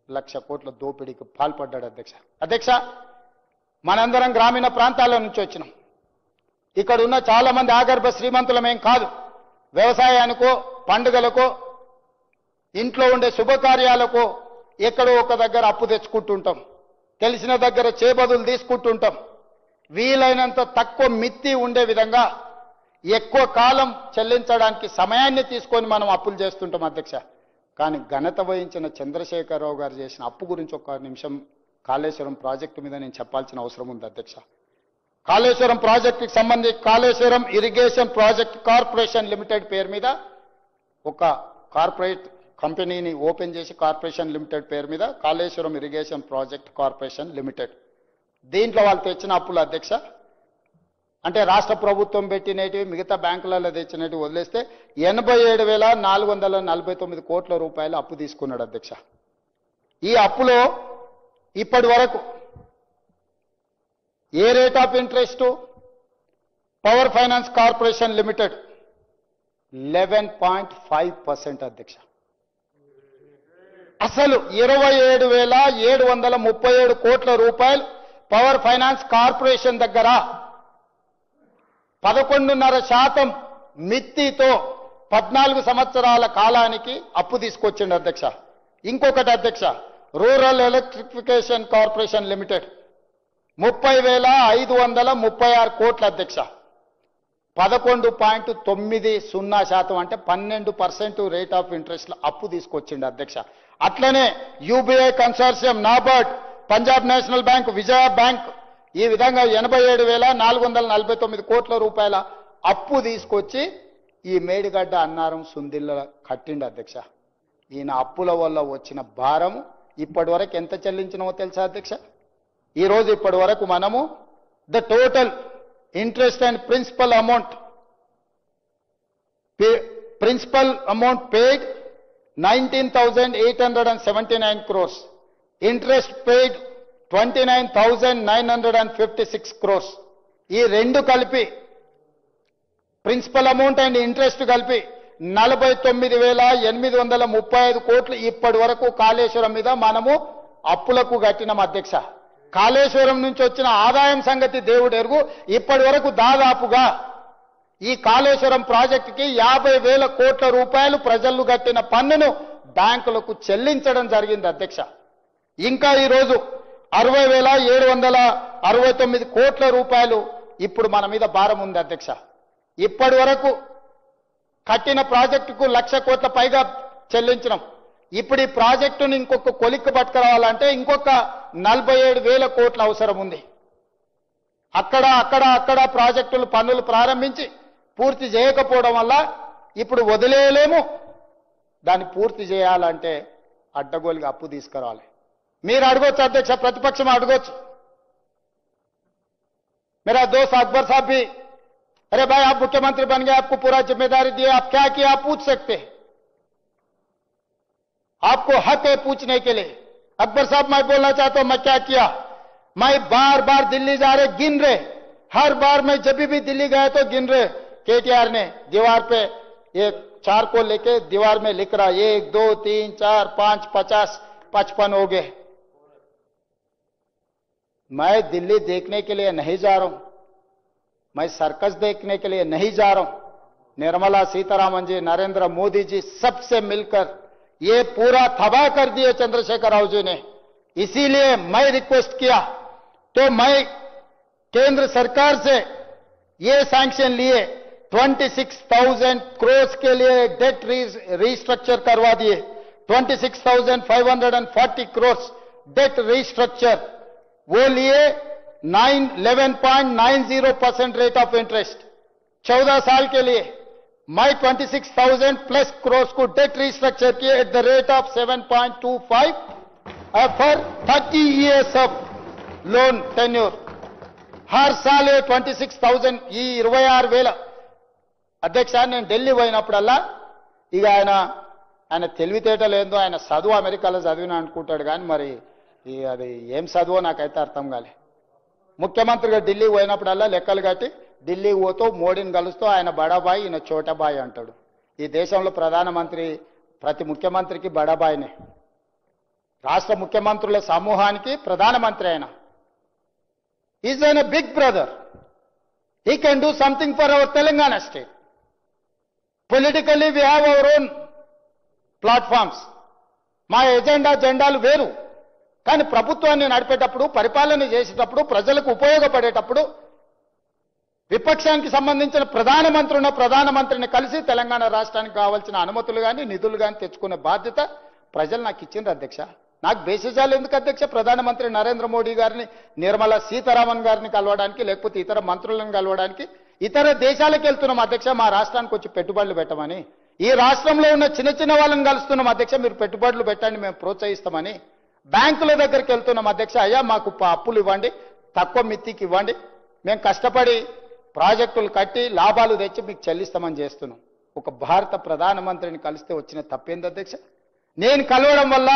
1,00,000 కోట్ల దోపిడీకి పాల్పడ్డాడు అధ్యక్ష. అధ్యక్ష, మనందరం గ్రామీణ ప్రాంతాల నుంచి వచ్చినాం. ఇక్కడ ఉన్న చాలా మంది ఆగర్భ శ్రీమంతులమేం కాదు. వ్యవసాయానికో, పండుగలకో, ఇంట్లో ఉండే శుభకార్యాలకో ఎక్కడో ఒక దగ్గర అప్పు తెచ్చుకుంటుంటాం, తెలిసిన దగ్గర చేబదులు తీసుకుంటుంటాం. వీలైనంత తక్కువ మిత్తి ఉండే విధంగా ఎక్కువ కాలం చెల్లించడానికి సమయాన్ని తీసుకొని మనం అప్పులు చేస్తుంటాం అధ్యక్ష. కానీ ఘనత వహించిన చంద్రశేఖరరావు గారు చేసిన అప్పు గురించి ఒక నిమిషం కాళేశ్వరం ప్రాజెక్టు మీద నేను చెప్పాల్సిన అవసరం ఉంది అధ్యక్ష. కాళేశ్వరం ప్రాజెక్టుకి సంబంధించి Kaleshwaram irrigation project corporation limited పేరు మీద ఒక కార్పొరేట్ కంపెనీని ఓపెన్ చేసి కార్పొరేషన్ లిమిటెడ్ పేరు మీద Kaleshwaram irrigation project corporation limited, దీంట్లో వాళ్ళు తెచ్చిన అప్పులు అధ్యక్ష అంటే రాష్ట్ర ప్రభుత్వం పెట్టినవి మిగతా బ్యాంకులలో తెచ్చినవి వదిలేస్తే 87,449 కోట్ల రూపాయలు అప్పు తీసుకున్నాడు అధ్యక్ష. ఈ అప్పులో ఇప్పటి వరకు ఏ rate of interest power finance corporation limited 11.5% అధ్యక్ష. అసలు 27,737 కోట్ల రూపాయలు పవర్ ఫైనాన్స్ కార్పొరేషన్ దగ్గర 11.5% మిత్తితో 14 సంవత్సరాల కాలానికి అప్పు తీసుకొచ్చిండు అధ్యక్ష. ఇంకొకటి అధ్యక్ష, రూరల్ ఎలక్ట్రిఫికేషన్ కార్పొరేషన్ లిమిటెడ్ 30,536 కోట్ల అధ్యక్ష. 11.90% అంటే 12% రేట్ ఆఫ్ ఇంట్రెస్ట్ అప్పు తీసుకొచ్చిండు అధ్యక్ష. అట్లనే UBI consortium, NABARD, Punjab national bank, Vijaya bank ఈ విధంగా 87,449 కోట్ల రూపాయల అప్పు తీసుకొచ్చి ఈ మేడిగడ్డ అన్నారం సుందిల్ల కట్టిండు అధ్యక్ష. ఈయన అప్పుల వల్ల వచ్చిన భారం ఇప్పటి వరకు ఎంత చెల్లించినమో తెలుసా అధ్యక్ష? ఈ రోజు ఇప్పటి వరకు మనము the total interest and principal amount paid 19,879 crores, interest paid 29,956 crores. ఈ రెండు కలిపి ప్రిన్సిపల్ అమౌంట్ అండ్ ఇంట్రెస్ట్ కలిపి 49,835 కోట్లు ఇప్పటి వరకు కాళేశ్వరం మీద మనము అప్పులకు కట్టినాం అధ్యక్ష. కాళేశ్వరం నుంచి వచ్చిన ఆదాయం సంగతి దేవుడు ఎరుగు. ఇప్పటి వరకు దాదాపుగా ఈ కాళేశ్వరం ప్రాజెక్టుకి 50,000 కోట్ల రూపాయలు ప్రజలు కట్టిన పన్నును బ్యాంకులకు చెల్లించడం జరిగింది అధ్యక్ష. ఇంకా ఈరోజు 60,769 కోట్ల రూపాయలు ఇప్పుడు మన మీద భారం ఉంది అధ్యక్ష. ఇప్పటి వరకు కట్టిన ప్రాజెక్టుకు 1,00,000 కోట్ల పైగా చెల్లించినాం. ఇప్పుడు ఈ ప్రాజెక్టును ఇంకొక కొలిక్కి పట్టుకురావాలంటే ఇంకొక 47,000 కోట్ల అవసరం ఉంది. అక్కడ ప్రాజెక్టులు పనులు ప్రారంభించి పూర్తి చేయకపోవడం వల్ల ఇప్పుడు వదిలేయలేము. దాన్ని పూర్తి చేయాలంటే అడ్డగోలుగా అప్పు తీసుకురావాలి. మీరు అడగొచ్చు అధ్యక్ష, ప్రతిపక్షం అడగొచ్చు. मेरा दोस्त अकबर साहब भी, अरे भाई आप मुख्यमंत्री बन गए, आपको पूरा जिम्मेदारी दी, आप क्या किया आप पूछ सकते हैं, आपको हक है पूछने के लिए. अकबर साहब मैं बोलना चाहता हूं मैं क्या किया. मैं बार बार दिल्ली जा रहे गिन रहे, हर बार मैं जब भी दिल्ली गया तो गिन रहे. केटीआर ने दीवार पे एक 4 को लेके दीवार में लिख रहा 1 2 3 4 5 50 55 हो गए. मैं दिल्ली देखने के लिए नहीं जा रहा हूं, मैं सर्कस देखने के लिए नहीं जा रहा हूं. निर्मला सीतारामन जी, नरेंद्र मोदी जी सबसे मिलकर ये पूरा तबाह कर दिए चंद्रशेखर राव जी ने. इसीलिए मैं रिक्वेस्ट किया तो मैं केंद्र सरकार से ये सैंक्शन लिए 26,000 करोड़ के लिए डेट रीस्ट्रक्चर करवा दिए. 26,540 करोड़ डेट रीस्ट्रक्चर वो लिए 11.90% रेट ऑफ इंटरेस्ट 14 साल के लिए. मैं 26,000 प्लस करोड़ को डेट रीस्ट्रक्चर किए at the rate of 7.25 for 30 years of loan tenure. हर साल 26,000 ఈ 26,000 అధ్యక్ష. నేను ఢిల్లీ పోయినప్పుడల్లా ఇక ఆయన తెలివితేటలు ఏందో, ఆయన చదువు అమెరికాలో చదివిన అనుకుంటాడు కానీ మరి అది ఏం చదువో నాకైతే అర్థం కాలే. ముఖ్యమంత్రిగా ఢిల్లీ పోయినప్పుడల్లా లెక్కలు కట్టి ఢిల్లీ పోతూ మోడీని కలుస్తూ ఆయన బడాబాయి ఈయన చోటబాయి అంటాడు. ఈ దేశంలో ప్రధానమంత్రి ప్రతి ముఖ్యమంత్రికి బడాబాయినే. రాష్ట్ర ముఖ్యమంత్రుల సమూహానికి ప్రధానమంత్రి ఆయన. Is an big brother. He can do something for our Telangana state. Politically we have our own platforms. మా జెండాలు వేరు, కానీ ప్రభుత్వాన్ని నడిపేటప్పుడు, పరిపాలన చేసేటప్పుడు, ప్రజలకు ఉపయోగపడేటప్పుడు విపక్షానికి సంబంధించిన ప్రధానమంత్రిని కలిసి తెలంగాణ రాష్ట్రానికి కావాల్సిన అనుమతులు కానీ నిధులు కానీ తెచ్చుకునే బాధ్యత ప్రజలు నాకు ఇచ్చిండ్రు అధ్యక్ష. నాకు బేసిజాలు ఎందుకు అధ్యక్ష? ప్రధానమంత్రి నరేంద్ర మోడీ గారిని, నిర్మలా సీతారామన్ గారిని కలవడానికి, లేకపోతే ఇతర మంత్రులను కలవడానికి ఇతర దేశాలకు వెళ్తున్నాం అధ్యక్ష. మా రాష్ట్రానికి వచ్చి పెట్టుబడులు పెట్టమని. ఈ రాష్ట్రంలో ఉన్న చిన్న వాళ్ళని కలుస్తున్నాం అధ్యక్ష. మీరు పెట్టుబడులు పెట్టండి, మేము ప్రోత్సహిస్తామని. బ్యాంకుల దగ్గరికి వెళ్తున్నాం అధ్యక్ష. అయ్యా మాకు అప్పులు ఇవ్వండి, తక్కువ మిత్తికి ఇవ్వండి, మేము కష్టపడి ప్రాజెక్టులు కట్టి లాభాలు తెచ్చి మీకు చెల్లిస్తామని చేస్తున్నాం. ఒక భారత ప్రధానమంత్రిని కలిస్తే వచ్చిన తప్పేంది అధ్యక్ష? నేను కలవడం వల్ల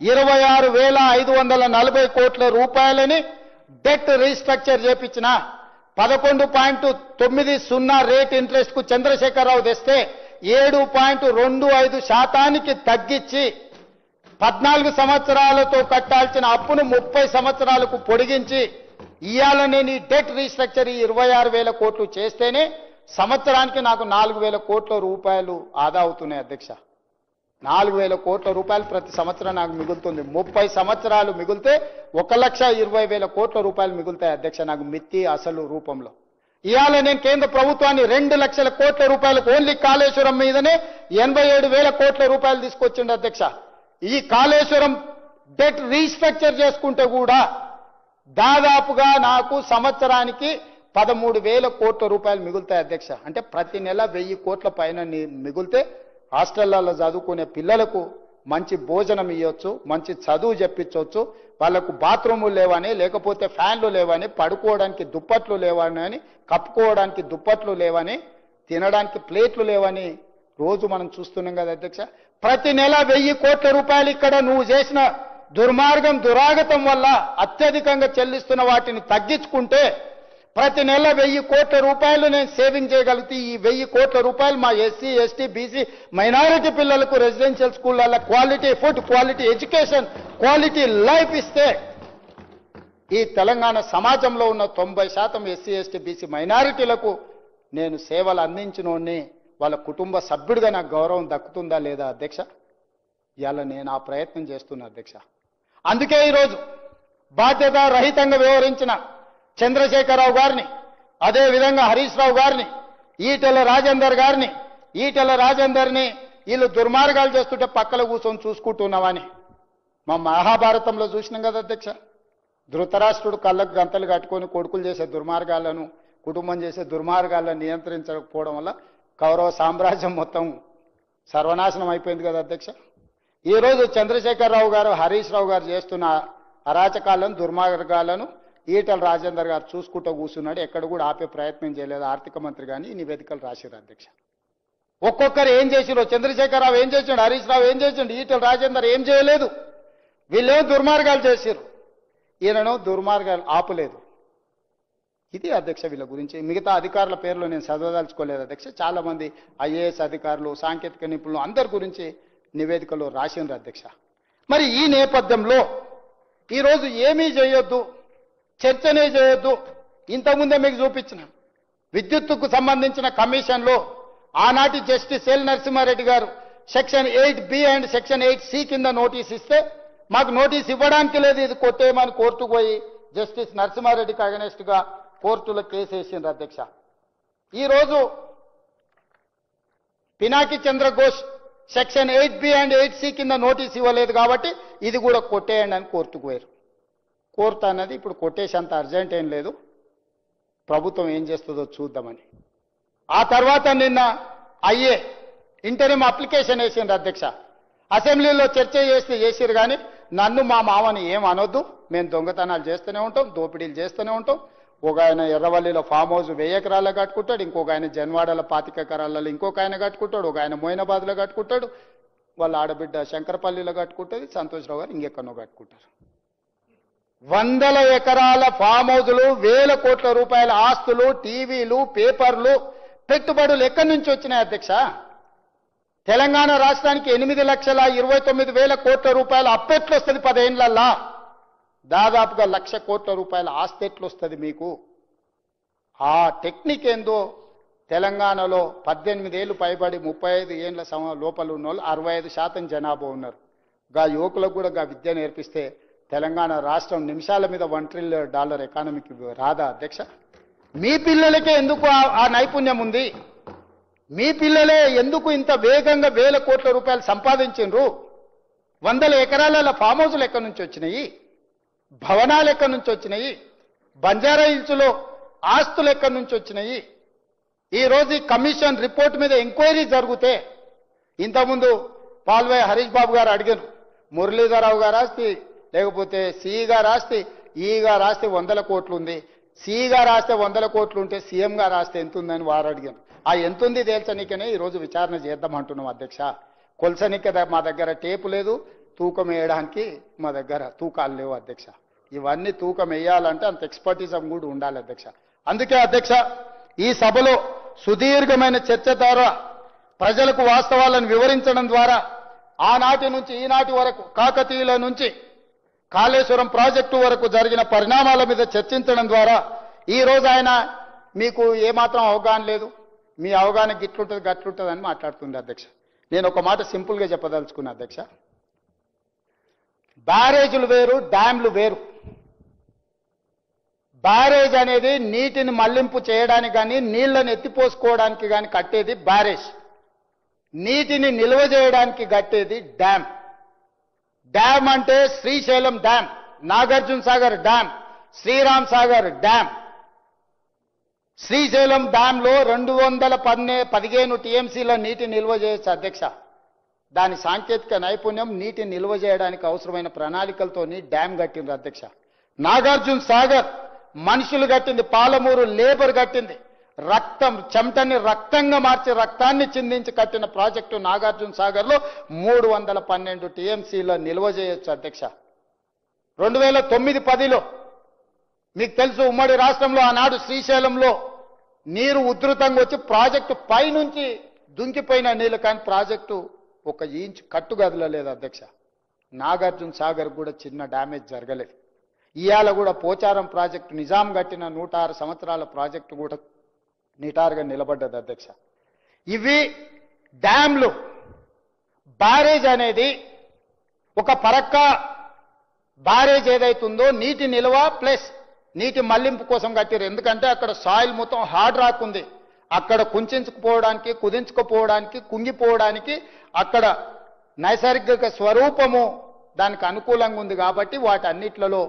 26,540 కోట్ల రూపాయలని డెట్ రీస్ట్రక్చర్ చేపించిన 11.90 రేట్ ఇంట్రెస్ట్ కు చంద్రశేఖరరావు తెస్తే 7.25% తగ్గించి 14 సంవత్సరాలతో కట్టాల్సిన అప్పును 30 సంవత్సరాలకు పొడిగించి ఇయాల నేను ఈ డెట్ రీస్ట్రక్చర్ 26,000 కోట్లు చేస్తేనే సంవత్సరానికి నాకు 4,000 కోట్ల రూపాయలు ఆదా అవుతున్నాయి అధ్యక్ష. 4,000 కోట్ల రూపాయలు ప్రతి సంవత్సరం నాకు మిగులుతుంది. 30 సంవత్సరాలు మిగిలితే 1,20,000 కోట్ల రూపాయలు మిగులుతాయి అధ్యక్ష, నాకు మిత్తి అసలు రూపంలో. ఇవాళ నేను కేంద్ర ప్రభుత్వాన్ని 2 లక్షల కోట్ల రూపాయలకు ఓన్లీ కాళేశ్వరం మీదనే 87,000 కోట్ల రూపాయలు తీసుకొచ్చిండు అధ్యక్ష. ఈ కాళేశ్వరం డెట్ రీస్ట్రక్చర్ చేసుకుంటే కూడా దాదాపుగా నాకు సంవత్సరానికి 13,000 కోట్ల రూపాయలు మిగులుతాయి అధ్యక్ష. అంటే ప్రతి నెల 1,000 కోట్ల పైన మిగులితే హాస్టళ్లలో చదువుకునే పిల్లలకు మంచి భోజనం ఇవ్వచ్చు, మంచి చదువు చెప్పించవచ్చు, వాళ్లకు బాత్రూములు లేవని, లేకపోతే ఫ్యాన్లు లేవని, పడుకోవడానికి దుప్పట్లు లేవని, కప్పుకోవడానికి దుప్పట్లు లేవని, తినడానికి ప్లేట్లు లేవని రోజు మనం చూస్తున్నాం కదా అధ్యక్ష. ప్రతి నెల 1,000 కోట్ల రూపాయలు ఇక్కడ నువ్వు చేసిన దుర్మార్గం దురాగతం వల్ల అత్యధికంగా చెల్లిస్తున్న వాటిని తగ్గించుకుంటే ప్రతి నెల 1,000 కోట్ల రూపాయలు నేను సేవింగ్ చేయగలిగితే ఈ 1,000 కోట్ల రూపాయలు మా ఎస్సీ, ఎస్టీ, బీసీ, మైనారిటీ పిల్లలకు రెసిడెన్షియల్ స్కూళ్ళల్లో quality food, quality education, quality life ఇస్తే ఈ తెలంగాణ సమాజంలో ఉన్న 90% ఎస్సీ, ఎస్టీ, బీసీ మైనారిటీలకు నేను సేవలు అందించినోడిని, వాళ్ళ కుటుంబ సభ్యుడిగా నాకు గౌరవం దక్కుతుందా లేదా అధ్యక్ష? ఇవాళ నేను ఆ ప్రయత్నం చేస్తున్నా అధ్యక్ష. అందుకే ఈరోజు బాధ్యత రహితంగా వ్యవహరించిన చంద్రశేఖరరావు గారిని, అదేవిధంగా హరీష్ రావు గారిని, ఈటెల రాజేందర్ని వీళ్ళు దుర్మార్గాలు చేస్తుంటే పక్కన కూర్చొని చూసుకుంటున్నామని మా మహాభారతంలో చూసినాం కదా అధ్యక్ష. ధృతరాష్ట్రుడు కళ్ళకు గంతలు కట్టుకొని కొడుకులు చేసే దుర్మార్గాలను, కుటుంబం చేసే దుర్మార్గాలను నియంత్రించకపోవడం వల్ల కౌరవ సామ్రాజ్యం మొత్తం సర్వనాశనం అయిపోయింది కదా అధ్యక్ష. ఈరోజు చంద్రశేఖరరావు గారు, హరీష్ రావు గారు చేస్తున్న అరాచకాలను, దుర్మార్గాలను ఈటెల రాజేందర్ గారు చూసుకుంటూ కూర్చున్నాడు. ఎక్కడ కూడా ఆపే ప్రయత్నం చేయలేదు ఆర్థిక మంత్రి కానీ ఈ నివేదికలు రాశారు అధ్యక్ష. ఒక్కొక్కరు ఏం చేసిరో, చంద్రశేఖరరావు ఏం చేసిండు, హరీష్ రావు ఏం చేసిండు, ఈటెల రాజేందర్ ఏం చేయలేదు. వీళ్ళేమో దుర్మార్గాలు చేసిరు, ఈయనను దుర్మార్గాలు ఆపలేదు. ఇది అధ్యక్ష వీళ్ళ గురించి. మిగతా అధికారుల పేర్లు నేను చదవదలుచుకోలేదు అధ్యక్ష. చాలా మంది ఐఏఎస్ అధికారులు, సాంకేతిక నిపుణులు అందరి గురించి నివేదికలో రాసిండ్రు అధ్యక్ష. మరి ఈ నేపథ్యంలో ఈరోజు ఏమీ చేయొద్దు, చర్చనే చేయొద్దు. ఇంతకుముందే మీకు చూపించిన విద్యుత్తుకు సంబంధించిన కమిషన్లో ఆనాటి జస్టిస్ ఎల్ నరసింహారెడ్డి గారు section 8B and section 8C కింద నోటీస్ ఇస్తే మాకు నోటీస్ ఇవ్వడానికి లేదు, ఇది కొట్టేయమని కోర్టుకు పోయి జస్టిస్ నరసింహారెడ్డికి అగెనెస్ట్ గా కోర్టులో కేసు వేసిండ్రు అధ్యక్ష. ఈరోజు Pinaki Chandra Ghose section 8B and 8C కింద నోటీస్ ఇవ్వలేదు కాబట్టి ఇది కూడా కొట్టేయండి అని కోర్టుకు పోయారు. కోర్టు అన్నది ఇప్పుడు కొట్టేసేంత అర్జెంట్ ఏం లేదు, ప్రభుత్వం ఏం చేస్తుందో చూద్దామని. ఆ తర్వాత నిన్న ఇంటరిమ్ అప్లికేషన్ వేసిండ్రు అధ్యక్ష. అసెంబ్లీలో చర్చ చేసిరు కానీ నన్ను మా మామని ఏం అనొద్దు, మేము దొంగతనాలు చేస్తూనే ఉంటాం, దోపిడీలు చేస్తూనే ఉంటాం. ఒక ఆయన ఎర్రవల్లిలో ఫామ్ హౌస్ 1000 ఎకరాల్లో కట్టుకుంటాడు, ఇంకొక ఆయన జన్వాడలో 25 ఎకరాలలో ఇంకొక ఆయన కట్టుకుంటాడు, ఒక ఆయన మోయినాబాద్లో కట్టుకుంటాడు, వాళ్ళ ఆడబిడ్డ శంకరపల్లిలో కట్టుకుంటుంది, సంతోష్రావు గారు ఇంకెక్కడో కట్టుకుంటారు. 100 ఎకరాల ఫామ్ హౌజులు, 1000 కోట్ల రూపాయల ఆస్తులు, టీవీలు, పేపర్లు, పెట్టుబడులు ఎక్కడి నుంచి వచ్చినాయి అధ్యక్ష? తెలంగాణ రాష్ట్రానికి 8,29,000 కోట్ల రూపాయల అప్పెట్లు వస్తుంది 10 ఏళ్లల్లా. దాదాపుగా 1,00,000 కోట్ల రూపాయల ఆస్తి ఎట్లు వస్తుంది మీకు? ఆ టెక్నిక్ ఏందో తెలంగాణలో 18 ఏళ్ళు పైబడి 35 ఏళ్ల లోపల ఉన్న వాళ్ళు 65% జనాభా ఉన్నారు. గా యువకులకు కూడా గా విద్య నేర్పిస్తే తెలంగాణ రాష్ట్రం నిమిషాల మీద $1 ట్రిలియన్ ఎకానమీకి రాదా అధ్యక్ష? మీ పిల్లలకే ఎందుకు ఆ నైపుణ్యం ఉంది? మీ పిల్లలే ఎందుకు ఇంత వేగంగా 1000 కోట్ల రూపాయలు సంపాదించిండ్రు? 100 ఎకరాల ఫామ్ హౌస్లు ఎక్కడి నుంచి వచ్చినాయి? భవనాలు ఎక్కడి నుంచి వచ్చినాయి? బంజారా హిల్స్లో ఆస్తులు ఎక్కడి నుంచి వచ్చినాయి? ఈరోజు ఈ కమిషన్ రిపోర్ట్ మీద ఎంక్వైరీ జరిగితే, ఇంతకుముందు పాల్వే హరీష్ బాబు గారు అడిగారు, మురళీధరరావు గారు ఆస్తి లేకపోతే సిఈ గారు ఆస్తి, ఈ గారు ఆస్తి 100 కోట్లు ఉంది, సిఈ గారు ఆస్తి 100 కోట్లు ఉంటే సీఎం గారు ఆస్తి ఎంత ఉందని వారు అడిగారు. ఆ ఎంతుంది తేల్చనికనే ఈరోజు విచారణ చేద్దామంటున్నాం అధ్యక్ష. కొలసనిక మా దగ్గర టేపు లేదు, తూకం వేయడానికి మా దగ్గర తూకాలు లేవు అధ్యక్ష. ఇవన్నీ తూకం వేయాలంటే అంత ఎక్స్పర్టిజం కూడా ఉండాలి అధ్యక్ష. అందుకే అధ్యక్ష ఈ సభలో సుదీర్ఘమైన చర్చ ద్వారా ప్రజలకు వాస్తవాలను వివరించడం ద్వారా ఆనాటి నుంచి ఈనాటి వరకు కాకతీయుల నుంచి కాళేశ్వరం ప్రాజెక్టు వరకు జరిగిన పరిణామాల మీద చర్చించడం ద్వారా ఈరోజు ఆయన మీకు ఏమాత్రం అవగాహన లేదు, మీ అవగాహన గిట్లుంటుంది గట్లుంటుంది అని మాట్లాడుతుంది అధ్యక్ష. నేను ఒక మాట సింపుల్గా చెప్పదలుచుకున్నా అధ్యక్ష. బ్యారేజీలు వేరు, డ్యాంలు వేరు. బ్యారేజ్ అనేది నీటిని మళ్లింపు చేయడానికి కానీ నీళ్లను ఎత్తిపోసుకోవడానికి కానీ కట్టేది బ్యారేజ్. నీటిని నిల్వ చేయడానికి కట్టేది డ్యామ్. డ్యామ్ అంటే Srisailam dam, Nagarjuna Sagar dam, Sriram Sagar dam. Srisailam డ్యాంలో 215 టీఎంసీల నీటి నిల్వ చేయొచ్చు అధ్యక్ష. దాని సాంకేతిక నైపుణ్యం నీటి నిల్వ చేయడానికి అవసరమైన ప్రణాళికలతోని డ్యామ్ కట్టింది అధ్యక్ష. నాగార్జున సాగర్ మనుషులు కట్టింది, పాలమూరు లేబర్ కట్టింది, రక్తం చెమటని రక్తంగా మార్చి రక్తాన్ని చిందించి కట్టిన ప్రాజెక్టు నాగార్జున సాగర్లో 312 టీఎంసీల నిల్వ చేయొచ్చు అధ్యక్ష. 2009-10లో మీకు తెలుసు, ఉమ్మడి రాష్ట్రంలో ఆనాడు శ్రీశైలంలో నీరు ఉధృతంగా వచ్చి ప్రాజెక్టు పైనుంచి దుంకిపోయిన నీళ్ళు, కానీ ప్రాజెక్టు 1 ఇంచు కట్టు కదలలేదు అధ్యక్ష. నాగార్జున సాగర్ కూడా చిన్న డ్యామేజ్ జరగలేదు. ఇవాళ కూడా పోచారం ప్రాజెక్టు నిజాం కట్టిన 106 సంవత్సరాల ప్రాజెక్టు కూడా నిటారుగా నిలబడ్డది అధ్యక్ష. ఇవి డ్యాంలు. బ్యారేజ్ అనేది ఒక పరక్క బ్యారేజ్ ఏదైతుందో నీటి నిల్వ ప్లస్ నీటి మళ్లింపు కోసం కట్టారు. ఎందుకంటే అక్కడ సాయిల్ మొత్తం హార్డ్ రాక్ ఉంది. అక్కడ కుంచుకుపోవడానికి, కుదించుకుపోవడానికి, కుంగిపోవడానికి అక్కడ నైసర్గిక స్వరూపము దానికి అనుకూలంగా ఉంది. కాబట్టి వాటన్నిట్లలో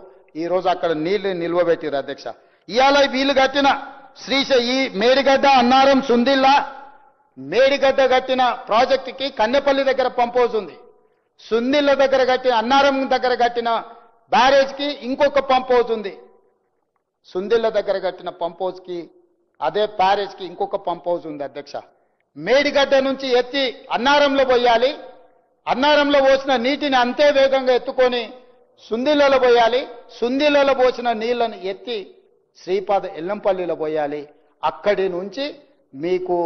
ఈరోజు అక్కడ నీళ్లు నిల్వ పెట్టారు అధ్యక్ష. ఇవాళ వీళ్ళు కట్టిన ఈ మేడిగడ్డ, అన్నారం, సుందిల్లా, మేడిగడ్డ కట్టిన ప్రాజెక్టుకి కన్నెపల్లి దగ్గర పంపోజ్ ఉంది. సుందిల్ల దగ్గర కట్టిన, అన్నారం దగ్గర కట్టిన బ్యారేజ్కి ఇంకొక పంపోజ్ ఉంది. సుందిల్ల దగ్గర కట్టిన పంపోజ్కి, అదే బ్యారేజ్కి ఇంకొక పంపోజ్ ఉంది అధ్యక్ష. మేడిగడ్డ నుంచి ఎత్తి అన్నారంలో పోయాలి, అన్నారంలో పోసిన నీటిని అంతే వేగంగా ఎత్తుకొని సుందిల్లలో పోయాలి, సుందిల్లలో పోసిన నీళ్లను ఎత్తి శ్రీపాద ఎల్లంపల్లిలో పోయాలి. అక్కడి నుంచి మీకు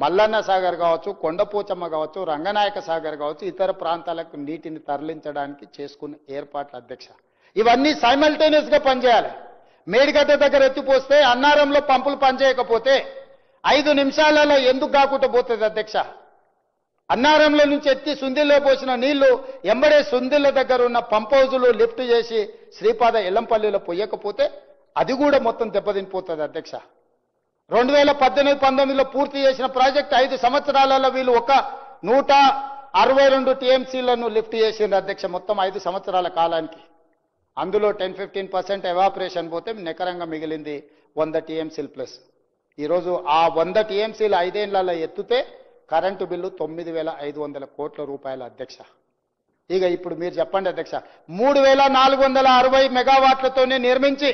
మల్లన్న సాగర్ కావచ్చు, కొండపోచమ్మ కావచ్చు, రంగనాయక సాగర్ కావచ్చు, ఇతర ప్రాంతాలకు నీటిని తరలించడానికి చేసుకున్న ఏర్పాట్లు అధ్యక్ష. ఇవన్నీ సైమల్టేనియస్ గా పనిచేయాలి. మేడిగడ్డ దగ్గర ఎత్తిపోస్తే అన్నారంలో పంపులు పనిచేయకపోతే 5 నిమిషాలలో ఎందుకు కాకుండా పోతుంది అధ్యక్ష? అన్నారంలో నుంచి ఎత్తి సుందిల్లో పోసిన నీళ్లు ఎంబడే సుందిల్ల దగ్గర ఉన్న పంపౌజులు లిఫ్ట్ చేసి శ్రీపాద ఎల్లంపల్లిలో పోయకపోతే అది కూడా మొత్తం దెబ్బతినిపోతుంది అధ్యక్ష. 2018-19లో పూర్తి చేసిన ప్రాజెక్ట్ 5 సంవత్సరాలలో వీళ్ళు 162 టీఎంసీలను లిఫ్ట్ చేసిండ్రు అధ్యక్ష. మొత్తం 5 సంవత్సరాల కాలానికి. అందులో 10-15% ఎవాపరేషన్ పోతే నికరంగా మిగిలింది 100 టీఎంసీలు ప్లస్. ఈరోజు ఆ 100 టీఎంసీలు 5 ఏళ్లలో ఎత్తుతే కరెంటు బిల్లు 9,500 కోట్ల రూపాయల అధ్యక్ష. ఇక ఇప్పుడు మీరు చెప్పండి అధ్యక్ష, 3,460 మెగావాట్లతోనే నిర్మించి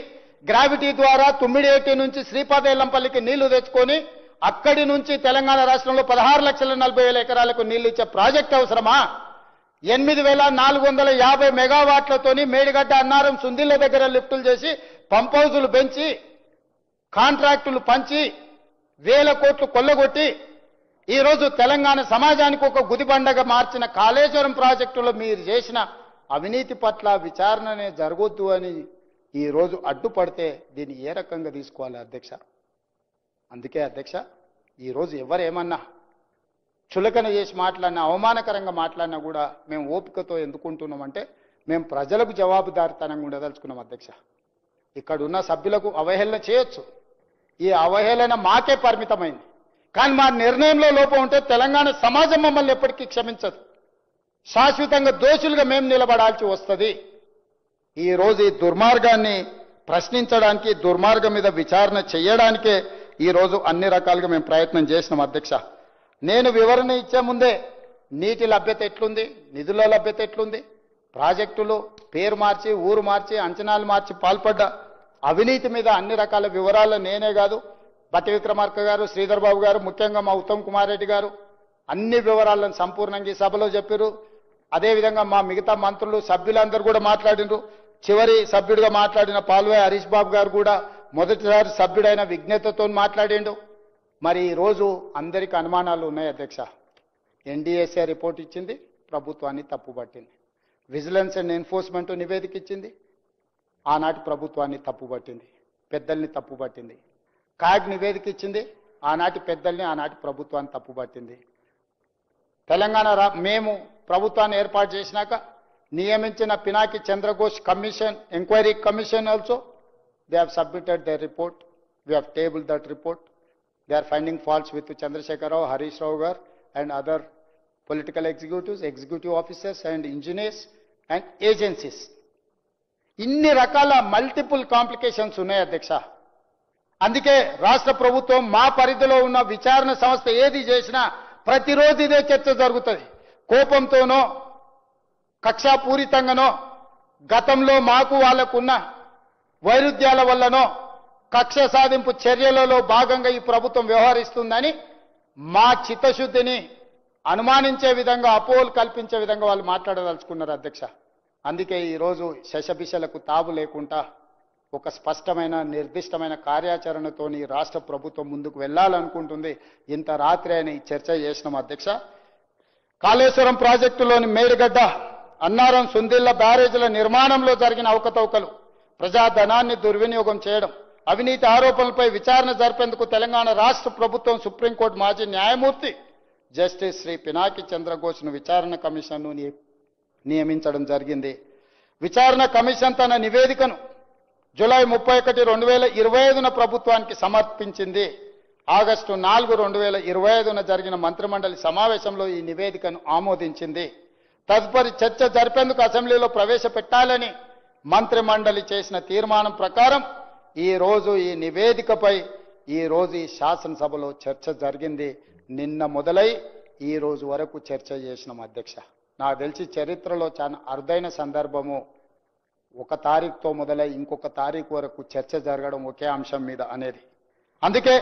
గ్రావిటీ ద్వారా తుమ్మిడిఏటి నుంచి శ్రీపాద ఎల్లంపల్లికి నీళ్లు తెచ్చుకొని అక్కడి నుంచి తెలంగాణ రాష్ట్రంలో 16,40,000 ఎకరాలకు నీళ్లు ఇచ్చే ప్రాజెక్ట్ అవసరమా? 8,450 మెగావాట్లతోని మేడిగడ్డ, అన్నారం, సుందిల్ల దగ్గర లిఫ్టులు చేసి పంపౌజులు పెంచి కాంట్రాక్టులు పంచి 1,000 కోట్లు కొల్లగొట్టి ఈరోజు తెలంగాణ సమాజానికి ఒక గుదిబండగా మార్చిన కాళేశ్వరం ప్రాజెక్టులో మీరు చేసిన అవినీతి పట్ల విచారణనే జరగొద్దు అని ఈరోజు అడ్డుపడితే దీన్ని ఏ రకంగా తీసుకోవాలి అధ్యక్ష? అందుకే అధ్యక్ష, ఈరోజు ఎవరేమన్నా చులకన చేసి మాట్లాడినా, అవమానకరంగా మాట్లాడినా కూడా మేము ఓపికతో ఎందుకుంటున్నామంటే మేము ప్రజలకు జవాబుదారితనంగా ఉండదలుచుకున్నాం అధ్యక్ష. ఇక్కడ ఉన్న సభ్యులకు అవహేళన చేయొచ్చు, ఈ అవహేళన మాకే పరిమితమైంది. కానీ మా నిర్ణయంలో లోపం ఉంటే తెలంగాణ సమాజం మమ్మల్ని ఎప్పటికీ క్షమించదు. శాశ్వతంగా దోషులుగా మేము నిలబడాల్సి వస్తుంది. ఈరోజు ఈ దుర్మార్గాన్ని ప్రశ్నించడానికి, దుర్మార్గం మీద విచారణ చేయడానికే ఈరోజు అన్ని రకాలుగా మేము ప్రయత్నం చేసినాం అధ్యక్ష. నేను వివరణ ఇచ్చే ముందే నీటి లభ్యత ఎట్లుంది, నిధుల లభ్యత ఎట్లుంది, ప్రాజెక్టులు పేరు మార్చి, ఊరు మార్చి, అంచనాలు మార్చి పాల్పడ్డ అవినీతి మీద అన్ని రకాల వివరాలు నేనే కాదు, బట్టి విక్రమార్క గారు, శ్రీధర్ బాబు గారు, ముఖ్యంగా మా ఉత్తమ్ కుమార్ రెడ్డి గారు అన్ని వివరాలను సంపూర్ణంగా ఈ సభలో చెప్పారు. అదేవిధంగా మా మిగతా మంత్రులు, సభ్యులందరూ కూడా మాట్లాడినారు. చివరి సభ్యుడిగా మాట్లాడిన పాల్వాయి హరీష్ బాబు గారు కూడా మొదటిసారి సభ్యుడైన విజ్ఞతతో మాట్లాడిండు. మరి ఈరోజు అందరికీ అనుమానాలు ఉన్నాయి అధ్యక్ష. ఎన్డీఎస్ఏ రిపోర్ట్ ఇచ్చింది, ప్రభుత్వాన్ని తప్పుపట్టింది. విజిలెన్స్ అండ్ ఎన్ఫోర్స్మెంట్ నివేదిక ఇచ్చింది, ఆనాటి ప్రభుత్వాన్ని తప్పుపట్టింది, పెద్దల్ని తప్పుపట్టింది. కాగ్ నివేదిక ఇచ్చింది, ఆనాటి పెద్దల్ని ఆనాటి ప్రభుత్వాన్ని తప్పుపట్టింది. తెలంగాణ మేము ప్రభుత్వాన్ని ఏర్పాటు చేసినాక నియమించిన Pinaki Chandra Ghose commission, enquiry commission also they have submitted their report. We have tabled that report. They are finding faults with Chandrasekhar Rao, Harish Rao gar and other political executives, executive officers and engineers and agencies. ఇన్ని రకాల multiple complications ఉన్నాయి అధ్యక్ష. అందుకే రాష్ట్ర ప్రభుత్వం మా పరిధిలో ఉన్న విచారణ సంస్థ ఏది చేసినా ప్రతిరోజు ఇదే చర్చ జరుగుతుంది. కోపంతోనో కక్షాపూరితంగానో గతంలో మాకు వాళ్లకున్న వైరుధ్యాల వల్లనో కక్ష సాధింపు చర్యలలో భాగంగా ఈ ప్రభుత్వం వ్యవహరిస్తుందని మా చిత్తశుద్ధిని అనుమానించే విధంగా, అపోహలు కల్పించే విధంగా వాళ్ళు మాట్లాడదలుచుకున్నారు అధ్యక్ష. అందుకే ఈరోజు శశబిషలకు తావు లేకుండా ఒక స్పష్టమైన నిర్దిష్టమైన కార్యాచరణతోని రాష్ట్ర ప్రభుత్వం ముందుకు వెళ్లాలనుకుంటుంది. ఇంత రాత్రి అయిన ఈ చర్చ చేసినాం అధ్యక్ష. కాళేశ్వరం ప్రాజెక్టులోని మేడిగడ్డ, అన్నారం, సుందిళ్ల బ్యారేజీల నిర్మాణంలో జరిగిన అవకతవకలు, ప్రజాధనాన్ని దుర్వినియోగం చేయడం, అవినీతి ఆరోపణలపై విచారణ జరిపేందుకు తెలంగాణ రాష్ట్ర ప్రభుత్వం సుప్రీంకోర్టు మాజీ న్యాయమూర్తి జస్టిస్ శ్రీ పినాకి చంద్రఘోష్ను విచారణ కమిషన్ను నియమించడం జరిగింది. విచారణ కమిషన్ తన నివేదికను జూలై 31, 2025న ప్రభుత్వానికి సమర్పించింది. ఆగస్టు 4, 2025న జరిగిన మంత్రిమండలి సమావేశంలో ఈ నివేదికను ఆమోదించింది. తదుపరి చర్చ జరిపేందుకు అసెంబ్లీలో ప్రవేశపెట్టాలని మంత్రిమండలి చేసిన తీర్మానం ప్రకారం ఈ రోజు ఈ నివేదికపై ఈ శాసనసభలో చర్చ జరిగింది. నిన్న మొదలై ఈ రోజు వరకు చర్చ చేసినాం అధ్యక్ష. నాకు తెలిసి చరిత్రలో చాలా అరుదైన సందర్భము, 1 తారీఖుతో మొదలై ఇంకొక తారీఖు వరకు చర్చ జరగడం ఒకే అంశం మీద అనేది. అందుకే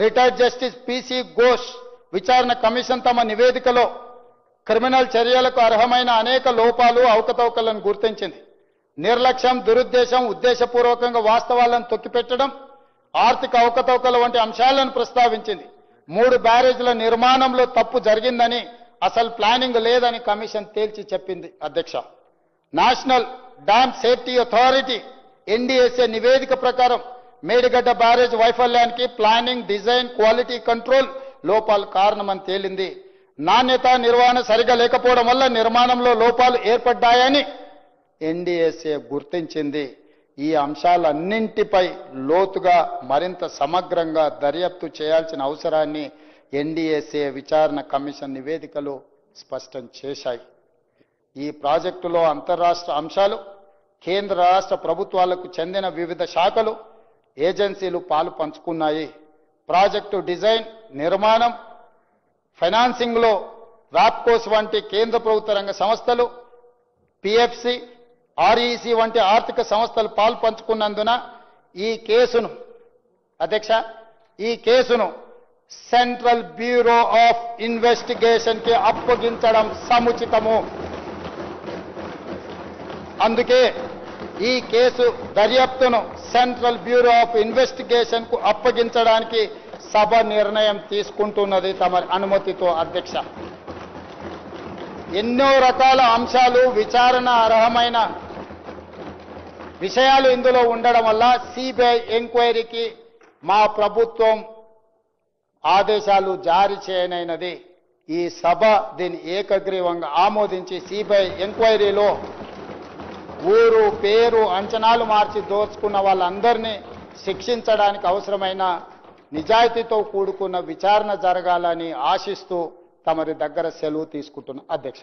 రిటైర్డ్ జస్టిస్ పిసి ఘోష్ విచారణ కమిషన్ తమ నివేదికలో క్రిమినల్ చర్యలకు అర్హమైన అనేక లోపాలు, అవకతవకలను గుర్తించింది. నిర్లక్ష్యం, దురుద్దేశం, ఉద్దేశపూర్వకంగా వాస్తవాలను తొక్కిపెట్టడం, ఆర్థిక అవకతవకల వంటి అంశాలను ప్రస్తావించింది. 3 బ్యారేజీల నిర్మాణంలో తప్పు జరిగిందని, అసలు ప్లానింగ్ లేదని కమిషన్ తేల్చి చెప్పింది అధ్యక్ష. National dam safety authority NDSA నివేదిక ప్రకారం మేడిగడ్డ బ్యారేజ్ వైఫల్యానికి ప్లానింగ్, డిజైన్, క్వాలిటీ కంట్రోల్ లోపాలు కారణమని తేలింది. నాణ్యత, నిర్వహణ సరిగా లేకపోవడం వల్ల నిర్మాణంలో లోపాలు ఏర్పడ్డాయని ఎన్డీఎస్ఏ గుర్తించింది. ఈ అంశాలన్నింటిపై లోతుగా మరింత సమగ్రంగా దర్యాప్తు చేయాల్సిన అవసరాన్ని ఎన్డీఎస్ఏ విచారణ కమిషన్ నివేదికలు స్పష్టం చేశాయి. ఈ ప్రాజెక్టులో అంతర్రాష్ట్ర అంశాలు, కేంద్ర రాష్ట్ర ప్రభుత్వాలకు చెందిన వివిధ శాఖలు, ఏజెన్సీలు పాలు పంచుకున్నాయి. ప్రాజెక్టు డిజైన్, నిర్మాణం, ఫైనాన్సింగ్లో వాప్కోస్ వంటి కేంద్ర ప్రభుత్వ రంగ సంస్థలు, పిఎఫ్సి, ఆర్ఈసి వంటి ఆర్థిక సంస్థలు పాలు పంచుకున్నందున ఈ కేసును సెంట్రల్ బ్యూరో ఆఫ్ ఇన్వెస్టిగేషన్ కి అప్పగించడం సముచితము. అందుకే ఈ కేసు దర్యాప్తును సెంట్రల్ బ్యూరో ఆఫ్ ఇన్వెస్టిగేషన్ కు అప్పగించడానికి సభ నిర్ణయం తీసుకుంటున్నది తమ అనుమతితో అధ్యక్ష. ఎన్నో రకాల అంశాలు, విచారణ అర్హమైన విషయాలు ఇందులో ఉండడం వల్ల సిబిఐ ఎంక్వైరీకి మా ప్రభుత్వం ఆదేశాలు జారీ చేయనైనది. ఈ సభ దీన్ని ఏకగ్రీవంగా ఆమోదించి సిబిఐ ఎంక్వైరీలో ఊరు, పేరు, అంచనాలు మార్చి దోచుకున్న వాళ్ళందరినీ శిక్షించడానికి అవసరమైన నిజాయితీతో కూడుకున్న విచారణ జరగాలని ఆశిస్తూ తమరి దగ్గర సెలవు తీసుకుంటున్న అధ్యక్ష.